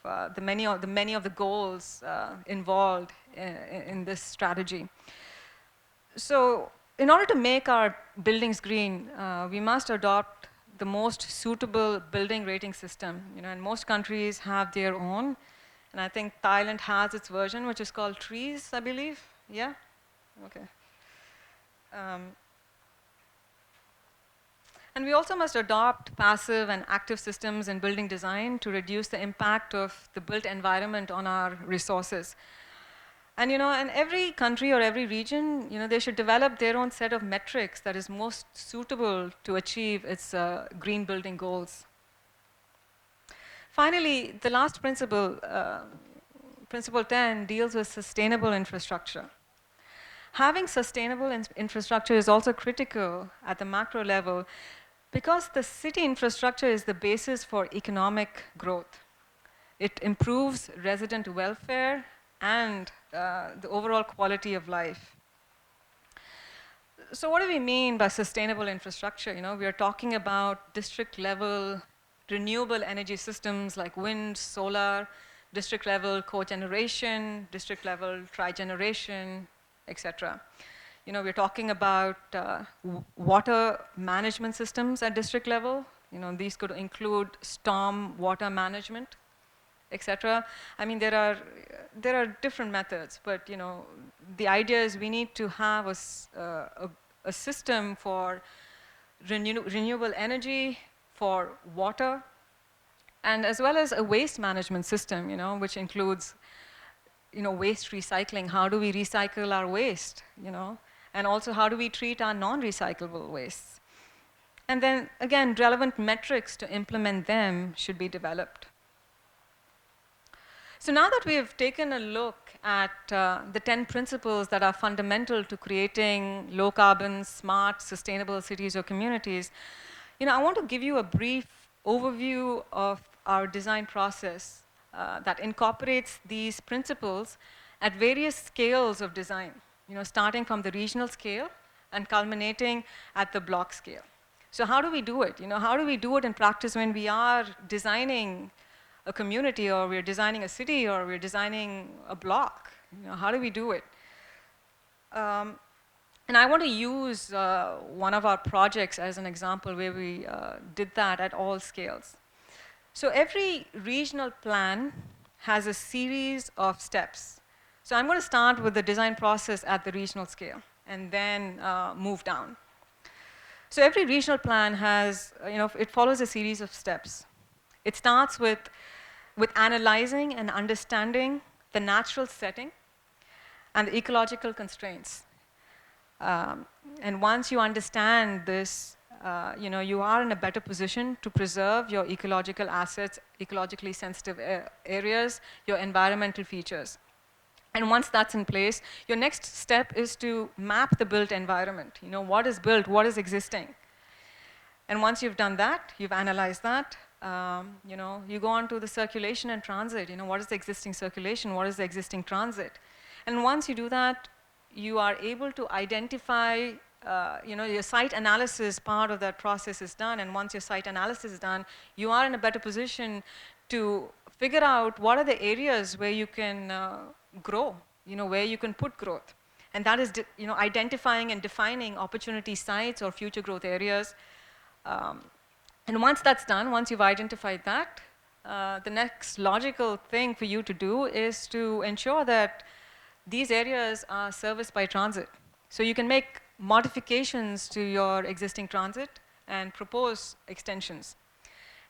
the many of the goals involved in this strategy. So, in order to make our buildings green, we must adopt the most suitable building rating system. And most countries have their own. And I think Thailand has its version, which is called TREES, I believe. Yeah? Okay. And we also must adopt passive and active systems in building design to reduce the impact of the built environment on our resources. And in every country or every region, they should develop their own set of metrics that is most suitable to achieve its green building goals. Finally, the last principle, Principle 10, deals with sustainable infrastructure. Having sustainable infrastructure is also critical at the macro level, because the city infrastructure is the basis for economic growth. It improves resident welfare and the overall quality of life. So what do we mean by sustainable infrastructure? We are talking about district-level renewable energy systems like wind, solar, district-level cogeneration, district-level trigeneration, etc. We're talking about water management systems at district level. These could include storm water management, etc. I mean, there are different methods, but the idea is we need to have a system for renewable energy, for water, and as well as a waste management system, which includes waste recycling. How do we recycle our waste, and also how do we treat our non-recyclable wastes? And then again, relevant metrics to implement them should be developed. So now that we have taken a look at the 10 principles that are fundamental to creating low carbon, smart, sustainable cities or communities, I want to give you a brief overview of our design process that incorporates these principles at various scales of design, starting from the regional scale and culminating at the block scale. So how do we do it? How do we do it in practice when we are designing a community, or we're designing a city, or we're designing a block? How do we do it? And I want to use one of our projects as an example where we did that at all scales. So every regional plan has a series of steps. So I'm going to start with the design process at the regional scale and then move down. So every regional plan has, it follows a series of steps. It starts with analyzing and understanding the natural setting and the ecological constraints. And once you understand this, you are in a better position to preserve your ecological assets, ecologically sensitive areas, your environmental features. And once that's in place, your next step is to map the built environment. What is built, what is existing. And once you've done that, you've analyzed that, you go on to the circulation and transit. What is the existing circulation? What is the existing transit? And once you do that, you are able to identify, your site analysis part of that process is done. And once your site analysis is done, you are in a better position to figure out what are the areas where you can grow, where you can put growth. And that is, identifying and defining opportunity sites or future growth areas. And once that's done, once you've identified that, the next logical thing for you to do is to ensure that these areas are serviced by transit. So you can make modifications to your existing transit and propose extensions.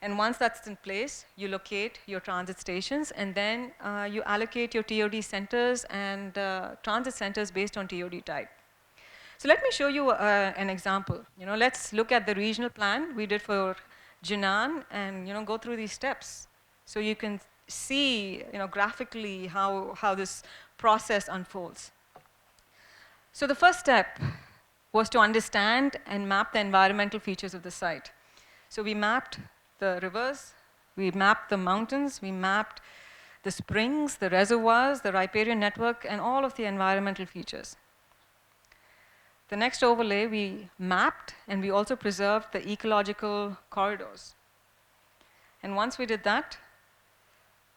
And once that's in place, you locate your transit stations, and then you allocate your TOD centers and transit centers based on TOD type. So let me show you an example. Let's look at the regional plan we did for Jinan and go through these steps. So you can see graphically how this process unfolds. So the first step was to understand and map the environmental features of the site. So we mapped the rivers, we mapped the mountains, we mapped the springs, the reservoirs, the riparian network, and all of the environmental features. The next overlay, we mapped and we also preserved the ecological corridors. And once we did that,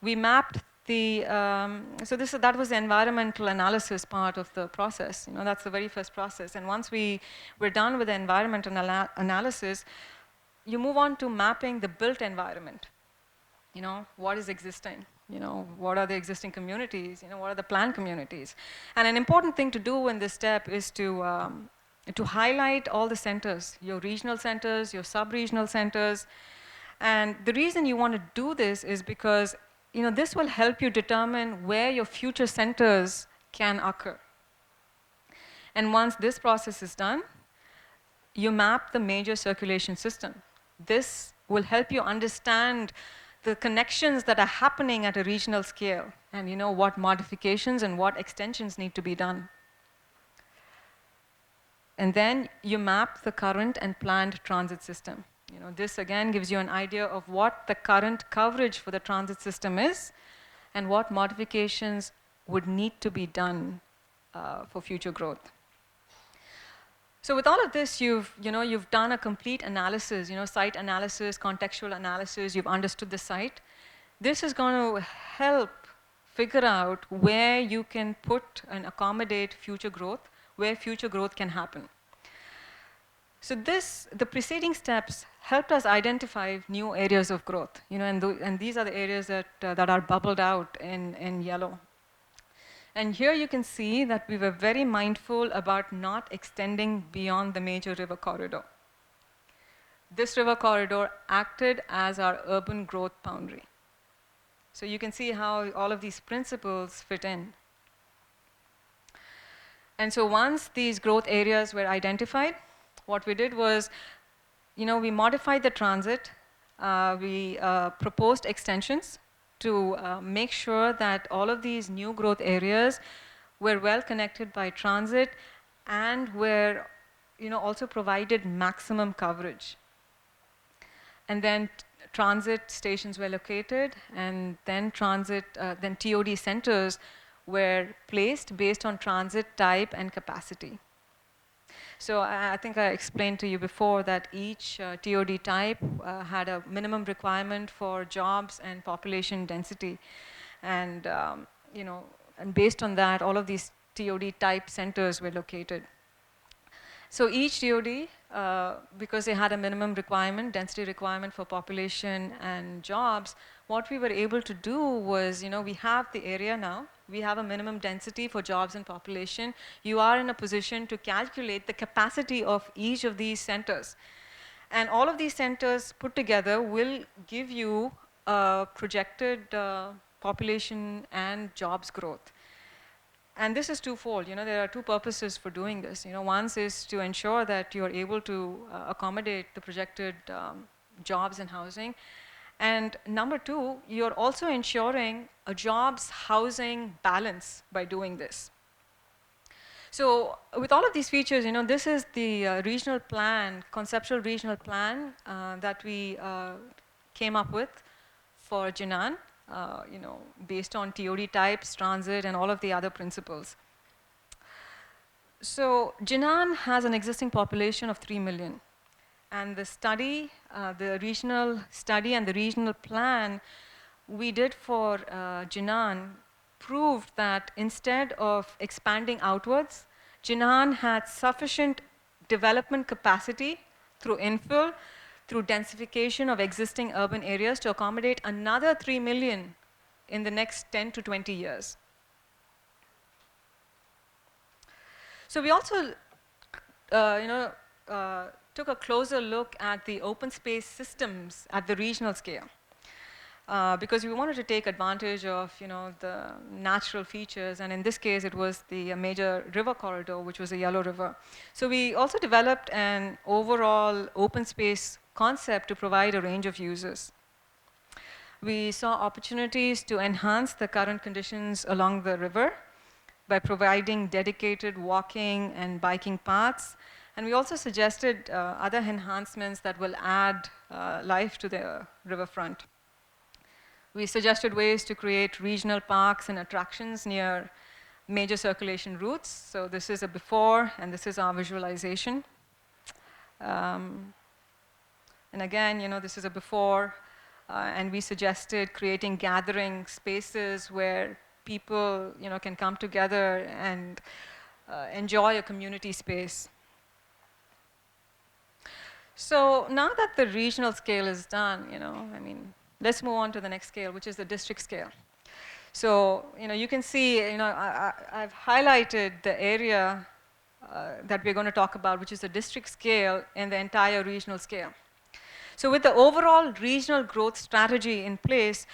we mapped the, that was the environmental analysis part of the process. That's the very first process. And once we were done with the environmental analysis, you move on to mapping the built environment. What is existing? What are the existing communities? What are the planned communities? And an important thing to do in this step is to highlight all the centers, your regional centers, your sub-regional centers. And the reason you want to do this is because this will help you determine where your future centers can occur. And once this process is done, you map the major circulation system. This will help you understand the connections that are happening at a regional scale and what modifications and what extensions need to be done. And then you map the current and planned transit system. This again gives you an idea of what the current coverage for the transit system is and what modifications would need to be done for future growth. So with all of this, you've done a complete analysis, site analysis, contextual analysis, you've understood the site. This is going to help figure out where you can put and accommodate future growth, where future growth can happen. So the preceding steps helped us identify new areas of growth, and these are the areas that are bubbled out in yellow. And here you can see that we were very mindful about not extending beyond the major river corridor. This river corridor acted as our urban growth boundary. So you can see how all of these principles fit in. And so once these growth areas were identified, what we did was, we modified the transit. We proposed extensions to make sure that all of these new growth areas were well connected by transit and were also provided maximum coverage. And then transit stations were located, and then then TOD centers were placed based on transit type and capacity. So I think I explained to you before that each TOD type had a minimum requirement for jobs and population density. And, and based on that, all of these TOD type centers were located. So each TOD, because they had a minimum requirement, density requirement for population and jobs, what we were able to do was, we have the area now, we have a minimum density for jobs and population. You are in a position to calculate the capacity of each of these centers. And all of these centers put together will give you a projected population and jobs growth. And this is twofold. There are two purposes for doing this. One is to ensure that you're able to accommodate the projected jobs and housing. And number two, you're also ensuring a jobs housing balance by doing this. So with all of these features, this is the regional plan, conceptual regional plan that we came up with for Jinan, based on TOD types, transit, and all of the other principles. So Jinan has an existing population of 3 million. And the study, the regional study and the regional plan we did for Jinan proved that instead of expanding outwards, Jinan had sufficient development capacity through infill, through densification of existing urban areas to accommodate another 3 million in the next 10 to 20 years. So we also, took a closer look at the open space systems at the regional scale. Because we wanted to take advantage of the natural features, and in this case it was the major river corridor, which was the Yellow River. So we also developed an overall open space concept to provide a range of uses. We saw opportunities to enhance the current conditions along the river by providing dedicated walking and biking paths. And we also suggested other enhancements that will add life to the riverfront. We suggested ways to create regional parks and attractions near major circulation routes. So this is a before, and this is our visualization. And again, this is a before, and we suggested creating gathering spaces where people, can come together and enjoy a community space. So now that the regional scale is done, let's move on to the next scale, which is the district scale. So, you can see, I've highlighted the area that we're going to talk about, which is the district scale and the entire regional scale. So with the overall regional growth strategy in place,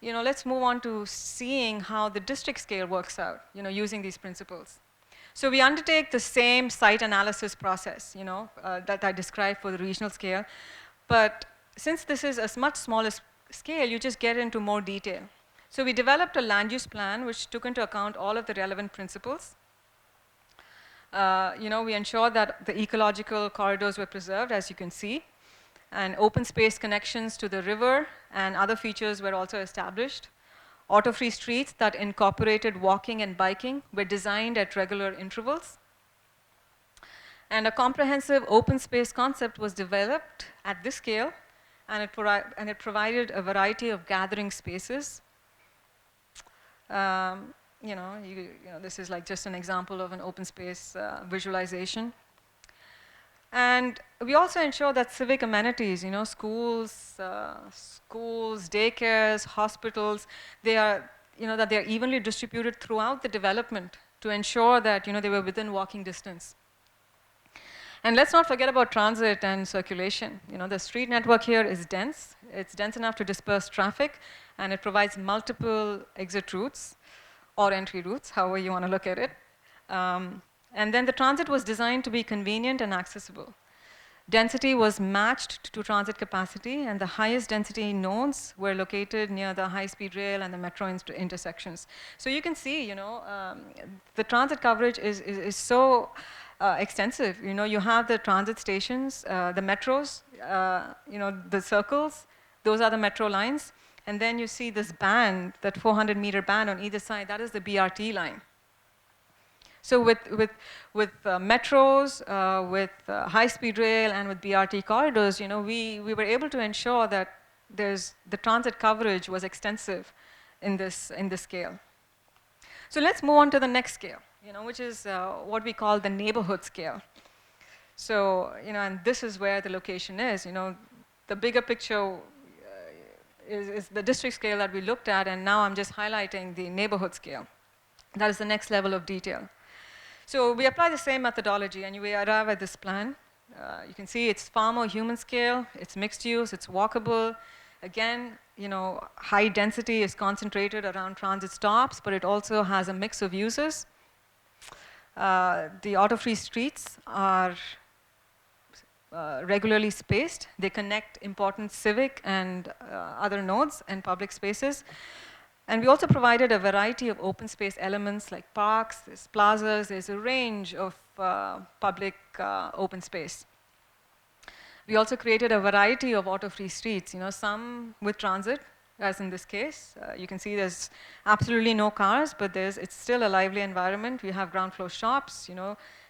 let's move on to seeing how the district scale works out, using these principles. So we undertake the same site analysis process, that I described for the regional scale. But since this is a much smaller scale, you just get into more detail. So we developed a land use plan which took into account all of the relevant principles. We ensured that the ecological corridors were preserved, as you can see, and open space connections to the river and other features were also established. Auto-free streets that incorporated walking and biking were designed at regular intervals. And a comprehensive open space concept was developed at this scale, and it provided a variety of gathering spaces. This is like just an example of an open space visualization. And we also ensure that civic amenities, schools, daycares, hospitals, they are evenly distributed throughout the development to ensure that, they were within walking distance. And let's not forget about transit and circulation. The street network here is dense. It's dense enough to disperse traffic, and it provides multiple exit routes or entry routes, however you want to look at it. And then the transit was designed to be convenient and accessible. Density was matched to transit capacity, and the highest density nodes were located near the high-speed rail and the metro intersections. So you can see, the transit coverage is so extensive. You have the transit stations, the metros, the circles, those are the metro lines. And then you see this band, that 400-meter band on either side, that is the BRT line. So with metros, with high-speed rail, and with BRT corridors, we were able to ensure that the transit coverage was extensive in this scale. So let's move on to the next scale, which is what we call the neighborhood scale. So, and this is where the location is. The bigger picture is the district scale that we looked at, and now I'm just highlighting the neighborhood scale. That is the next level of detail. So we apply the same methodology, and we arrive at this plan. You can see it's farmer-human scale, it's mixed use, it's walkable. Again, high density is concentrated around transit stops, but it also has a mix of uses. The auto-free streets are regularly spaced. They connect important civic and other nodes and public spaces. And we also provided a variety of open space elements like parks, there's plazas, there's a range of public open space. We also created a variety of auto-free streets, some with transit, as in this case. You can see there's absolutely no cars, but it's still a lively environment. We have ground floor shops,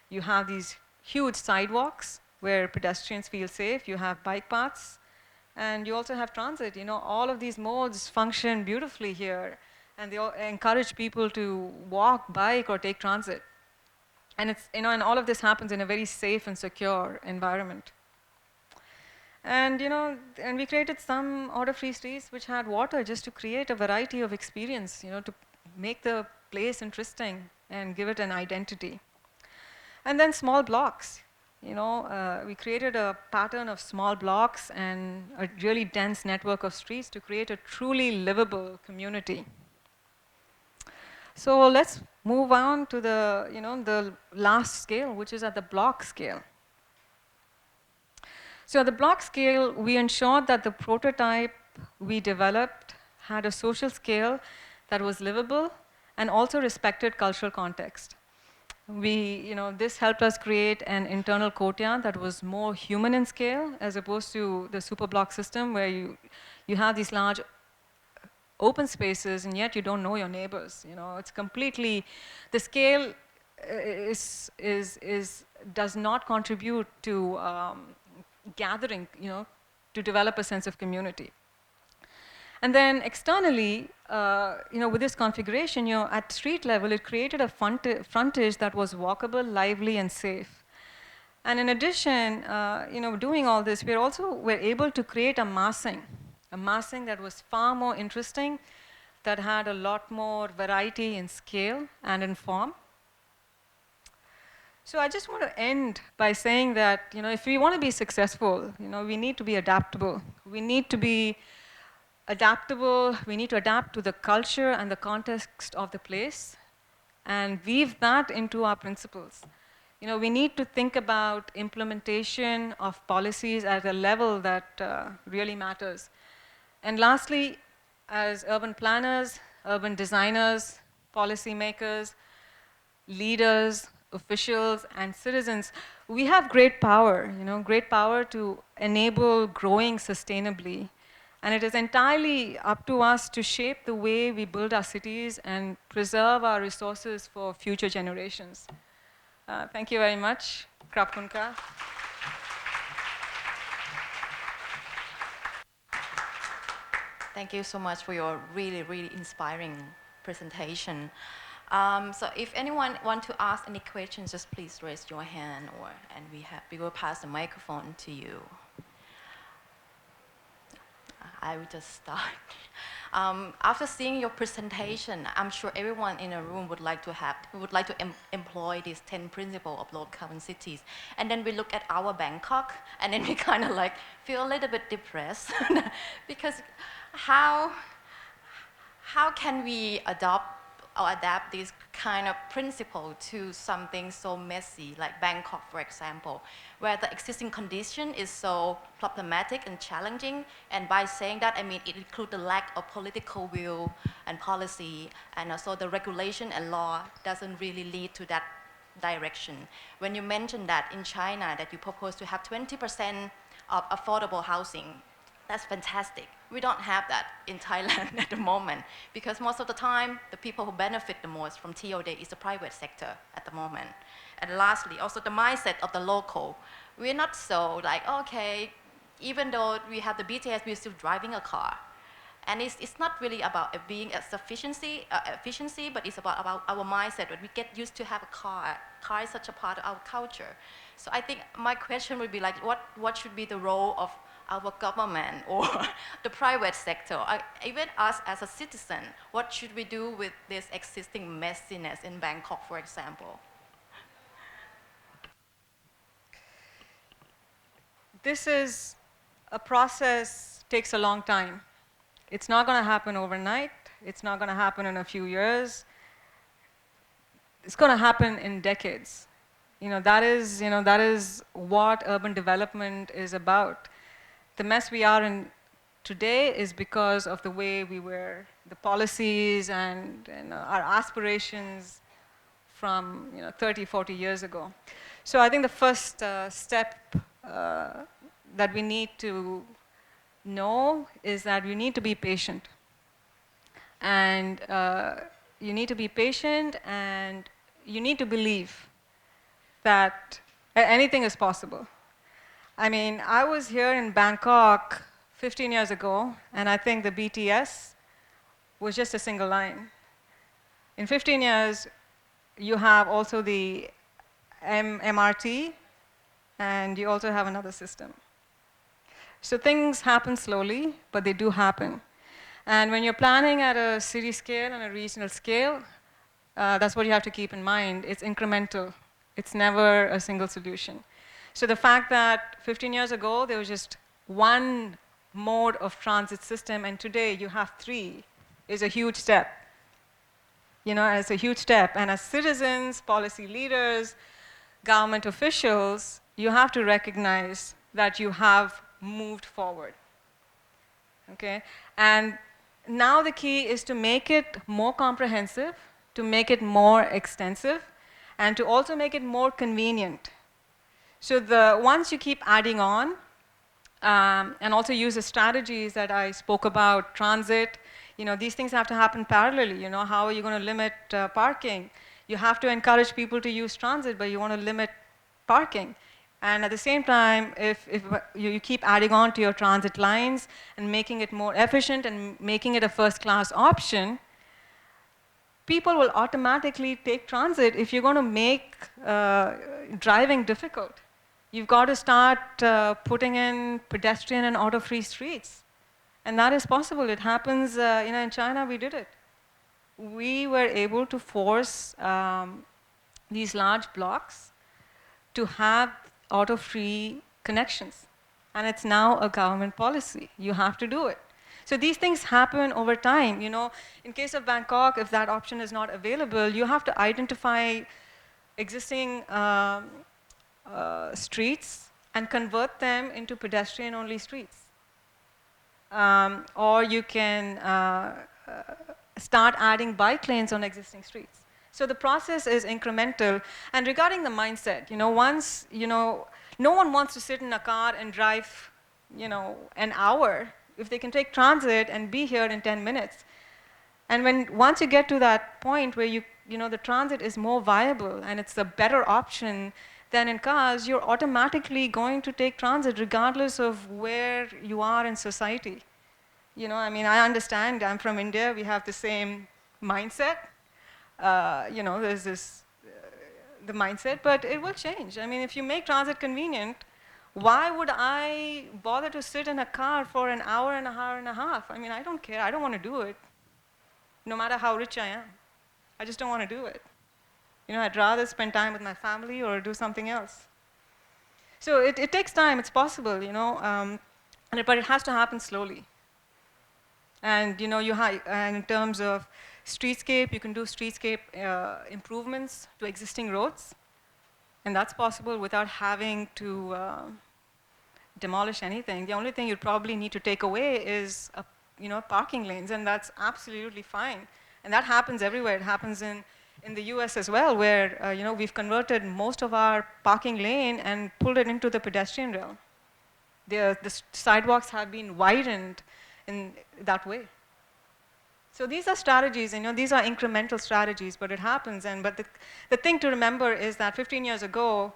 you have these huge sidewalks where pedestrians feel safe. You have bike paths, and you also have transit. All of these modes function beautifully here, and they all encourage people to walk, bike, or take transit. And and all of this happens in a very safe and secure environment. And and we created some auto-free streets which had water just to create a variety of experience, to make the place interesting and give it an identity. And then small blocks. We created a pattern of small blocks and a really dense network of streets to create a truly livable community. So let's move on to the last scale, which is at the block scale. So at the block scale, we ensured that the prototype we developed had a social scale that was livable and also respected cultural context. This helped us create an internal courtyard that was more human in scale as opposed to the super block system where you have these large open spaces and yet you don't know your neighbors. It's completely, the scale does not contribute to gathering, to develop a sense of community. And then externally, with this configuration, at street level, it created a frontage that was walkable, lively, and safe. And in addition, doing all this, we're able to create a massing that was far more interesting, that had a lot more variety in scale and in form. So I just want to end by saying that, if we want to be successful, we need to be adaptable. We need to be adaptable. We need to adapt to the culture and the context of the place and weave that into our principles. We need to think about implementation of policies at a level that really matters. And lastly, as urban planners, urban designers, policymakers, leaders, officials, and citizens, we have great power, great power to enable growing sustainably. And it is entirely up to us to shape the way we build our cities and preserve our resources for future generations. Thank you very much. Krap Kunka. Thank you so much for your really, really inspiring presentation. So if anyone want to ask any questions, just please raise your hand, and we will pass the microphone to you. I will just start. After seeing your presentation, I'm sure everyone in the room would like to employ these 10 principles of low carbon cities. And then we look at our Bangkok, and then we kind of like feel a little bit depressed because how can we adopt or adapt this kind of principle to something so messy like Bangkok, for example, where the existing condition is so problematic and challenging. And by saying that, I mean it includes the lack of political will and policy, and also the regulation and law doesn't really lead to that direction. When you mentioned that in China that you propose to have 20% of affordable housing, that's fantastic. We don't have that in Thailand at the moment because most of the time, the people who benefit the most from TOD is the private sector at the moment. And lastly, also the mindset of the local. We're not so like, okay, even though we have the BTS, we're still driving a car. And it's not really about being a efficiency, but it's about our mindset. When we get used to have a car is such a part of our culture. So I think my question would be like, what should be the role of our government or the private sector, even us as a citizen, what should we do with this existing messiness in Bangkok, for example? This is a process, takes a long time. It's not going to happen overnight. It's not going to happen in a few years. it's going to happen in decades. That is what urban development is about. The mess we are in today is because of the way we were, the policies and our aspirations from 30, 40 years ago. So I think the first step that we need to know is that you need to be patient. And you need to be patient and you need to believe that anything is possible. I mean, I was here in Bangkok 15 years ago, and I think the BTS was just a single line. In 15 years, you have also the MRT, and you also have another system. So things happen slowly, but they do happen. And when you're planning at a city scale and a regional scale, that's what you have to keep in mind. It's incremental. It's never a single solution. So the fact that 15 years ago, there was just one mode of transit system, and today you have three, is a huge step. It's a huge step. And as citizens, policy leaders, government officials, you have to recognize that you have moved forward. Okay? And now the key is to make it more comprehensive, to make it more extensive, and to also make it more convenient. So once you keep adding on, and also use the strategies that I spoke about, transit, these things have to happen parallelly. How are you going to limit parking? You have to encourage people to use transit, but you want to limit parking. And at the same time, if you keep adding on to your transit lines and making it more efficient and making it a first-class option, people will automatically take transit if you're going to make driving difficult. You've got to start putting in pedestrian and auto-free streets. And that is possible. It happens, in China we did it. We were able to force these large blocks to have auto-free connections. And it's now a government policy. You have to do it. So these things happen over time. In case of Bangkok, if that option is not available, you have to identify existing streets and convert them into pedestrian-only streets. Or you can start adding bike lanes on existing streets. So the process is incremental. And regarding the mindset, once, no one wants to sit in a car and drive, an hour if they can take transit and be here in 10 minutes. And once you get to that point where the transit is more viable and it's a better option than in cars, you're automatically going to take transit regardless of where you are in society. I understand, I'm from India, we have the same mindset. There's the mindset, but it will change. If you make transit convenient, why would I bother to sit in a car for an hour and a half? I don't care, I don't want to do it, no matter how rich I am. I just don't want to do it. I'd rather spend time with my family or do something else. So it takes time, it's possible, but it has to happen slowly. And and in terms of streetscape, you can do streetscape improvements to existing roads, and that's possible without having to demolish anything. The only thing you'd probably need to take away is parking lanes, and that's absolutely fine. And that happens everywhere. It happens in the US as well, where we've converted most of our parking lane and pulled it into the pedestrian realm. The sidewalks have been widened in that way. So these are strategies, these are incremental strategies, but it happens. But the thing to remember is that 15 years ago,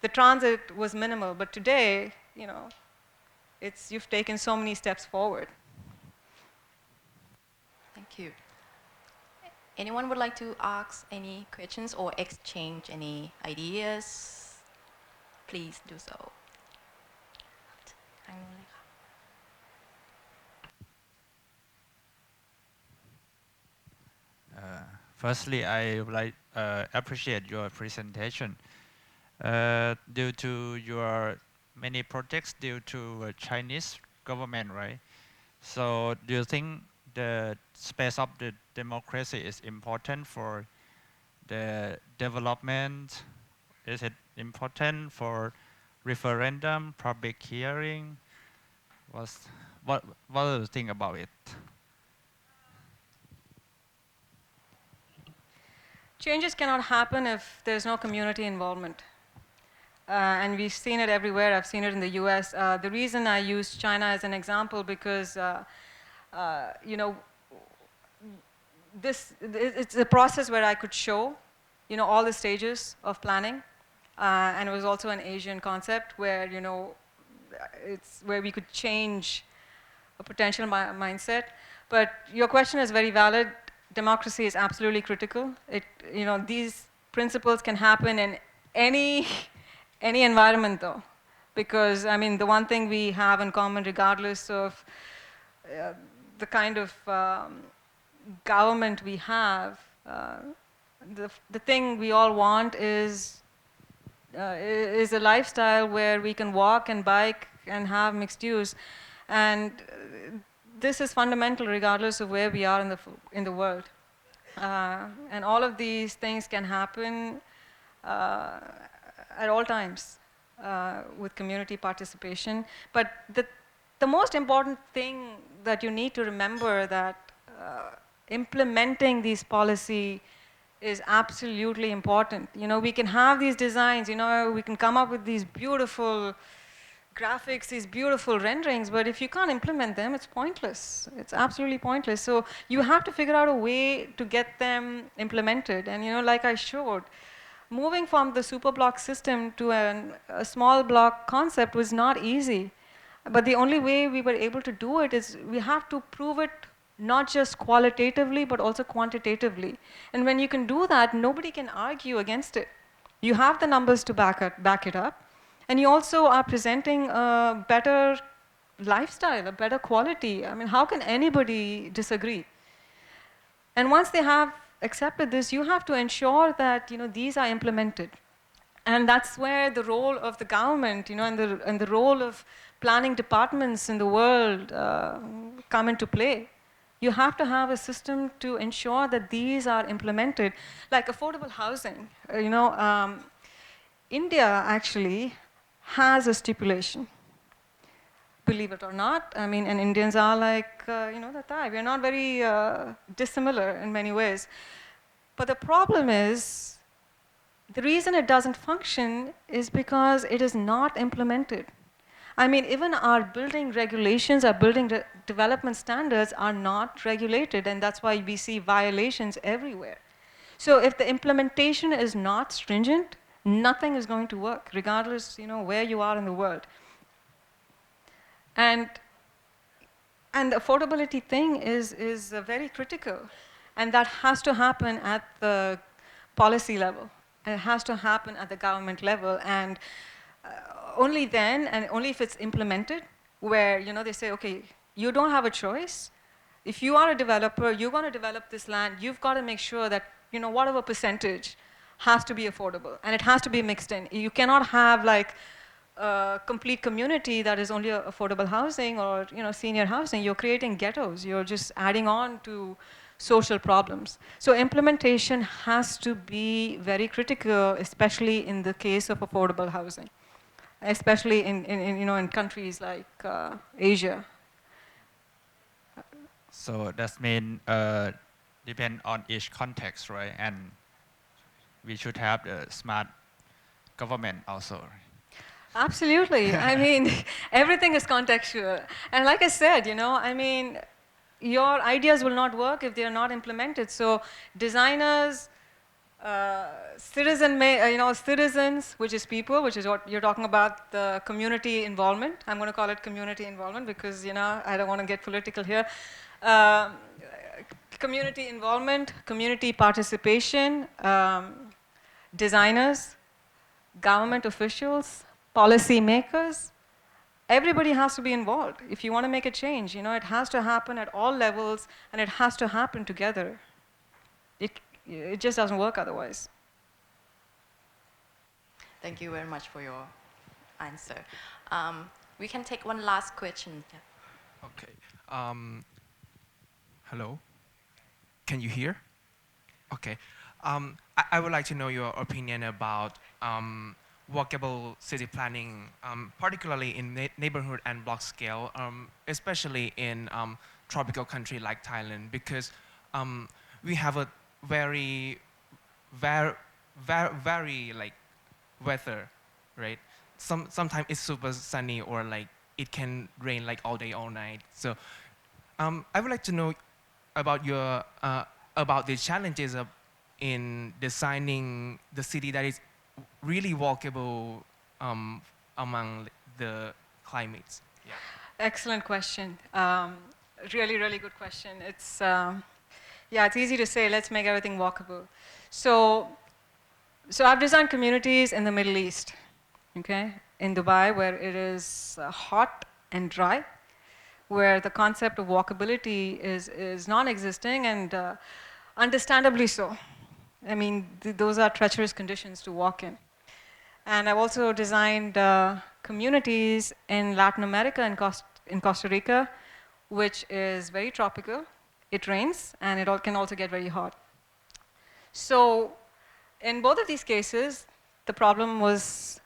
the transit was minimal, but today, you've taken so many steps forward. Thank you. Anyone would like to ask any questions or exchange any ideas? Please do so. Firstly, I would like appreciate your presentation. Due to your many projects due to Chinese government, right? So do you think the space of the democracy is important for the development? Is it important for referendum, public hearing? What's, what do you think about it? Changes cannot happen if there's no community involvement. And we've seen it everywhere. I've seen it in the US. The reason I use China as an example because, you know, it's a process where I could show, you know, all the stages of planning. And it was also an Asian concept where, you know, it's where we could change a potential mindset. But your question is very valid. Democracy is absolutely critical. You know, these principles can happen in any environment, though, because I mean, the one thing we have in common, regardless of the kind of government we have, the thing we all want is a lifestyle where we can walk and bike and have mixed use, and this is fundamental regardless of where we are in the world. And all of these things can happen at all times with community participation. But the most important thing that you need to remember that implementing these policy is absolutely important. You know, we can have these designs, you know, we can come up with these beautiful graphics, these beautiful renderings, but if you can't implement them, it's pointless. It's absolutely pointless. So you have to figure out a way to get them implemented. And you know, like I showed, moving from the super block system to a small block concept was not easy. But the only way we were able to do it is we have to prove it not just qualitatively, but also quantitatively. And when you can do that, nobody can argue against it. You have the numbers to back it up. And you also are presenting a better lifestyle, a better quality. I mean, how can anybody disagree? And once they have accepted this, you have to ensure that, you know, these are implemented. And that's where the role of the government, you know, and the role of planning departments in the world come into play. You have to have a system to ensure that these are implemented, like affordable housing. You know, India actually has a stipulation, believe it or not. I mean, and Indians are like, you know, the Thai. We're not very dissimilar in many ways. But the problem is, the reason it doesn't function is because it is not implemented. I mean, even our building regulations, our building development standards are not regulated, and that's why we see violations everywhere. So if the implementation is not stringent, nothing is going to work, regardless, you know, where you are in the world. And the affordability thing is very critical, and that has to happen at the policy level. And it has to happen at the government level, and only then, and only if it's implemented, where, you know, they say, okay, you don't have a choice. If you are a developer, you're going to develop this land, you've got to make sure that, you know, whatever percentage has to be affordable, and it has to be mixed in. You cannot have like a complete community that is only affordable housing or, you know, senior housing. You're creating ghettos. You're just adding on to social problems. So implementation has to be very critical, especially in the case of affordable housing, especially in you know, in countries like Asia. So that means depend on each context, right? And we should have the smart government also. Absolutely. I mean, everything is contextual. And like I said, you know, I mean, your ideas will not work if they are not implemented. So designers, citizens, which is people, which is what you're talking about, the community involvement. I'm going to call it community involvement because, you know, I don't want to get political here. Community involvement, community participation, designers, government officials, policy makers, everybody has to be involved. If you want to make a change, you know, it has to happen at all levels, and it has to happen together. It just doesn't work otherwise. Thank you very much for your answer. We can take one last question. Yeah. Okay. Hello? Can you hear? Okay. I would like to know your opinion about walkable city planning, particularly in neighborhood and block scale, especially in tropical country like Thailand, because we have a very, very like weather, right? Sometimes it's super sunny or like it can rain like all day, all night. So I would like to know about your about the challenges of in designing the city that is really walkable among the climates. Yeah. Excellent question. Really, really good question. It's yeah, it's easy to say, let's make everything walkable. So I've designed communities in the Middle East, okay, in Dubai, where it is hot and dry, where the concept of walkability is non-existing, and understandably so. I mean, those are treacherous conditions to walk in. And I've also designed communities in Latin America and in Costa Rica, which is very tropical. It rains, and it can also get very hot. So in both of these cases, the problem was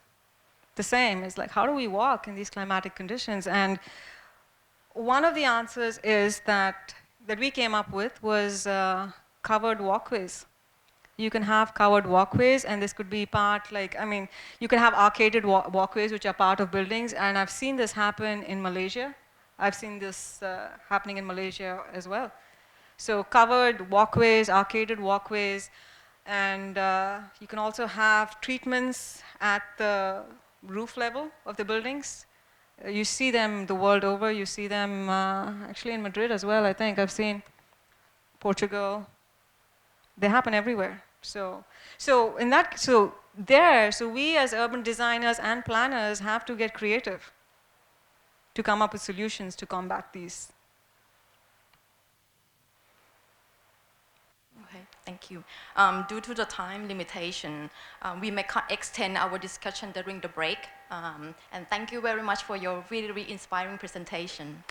the same. It's like, how do we walk in these climatic conditions? And one of the answers is that we came up with was covered walkways. You can have covered walkways, and this could be part, like, I mean, you can have arcaded walkways, which are part of buildings, and I've seen this happen in Malaysia. I've seen this happening in Malaysia as well. So covered walkways, arcaded walkways, and you can also have treatments at the roof level of the buildings. You see them the world over. You see them actually in Madrid as well, I think. I've seen Portugal. They happen everywhere. So we as urban designers and planners have to get creative to come up with solutions to combat these. Okay, thank you. Due to the time limitation, we may extend our discussion during the break. And thank you very much for your really, really inspiring presentation.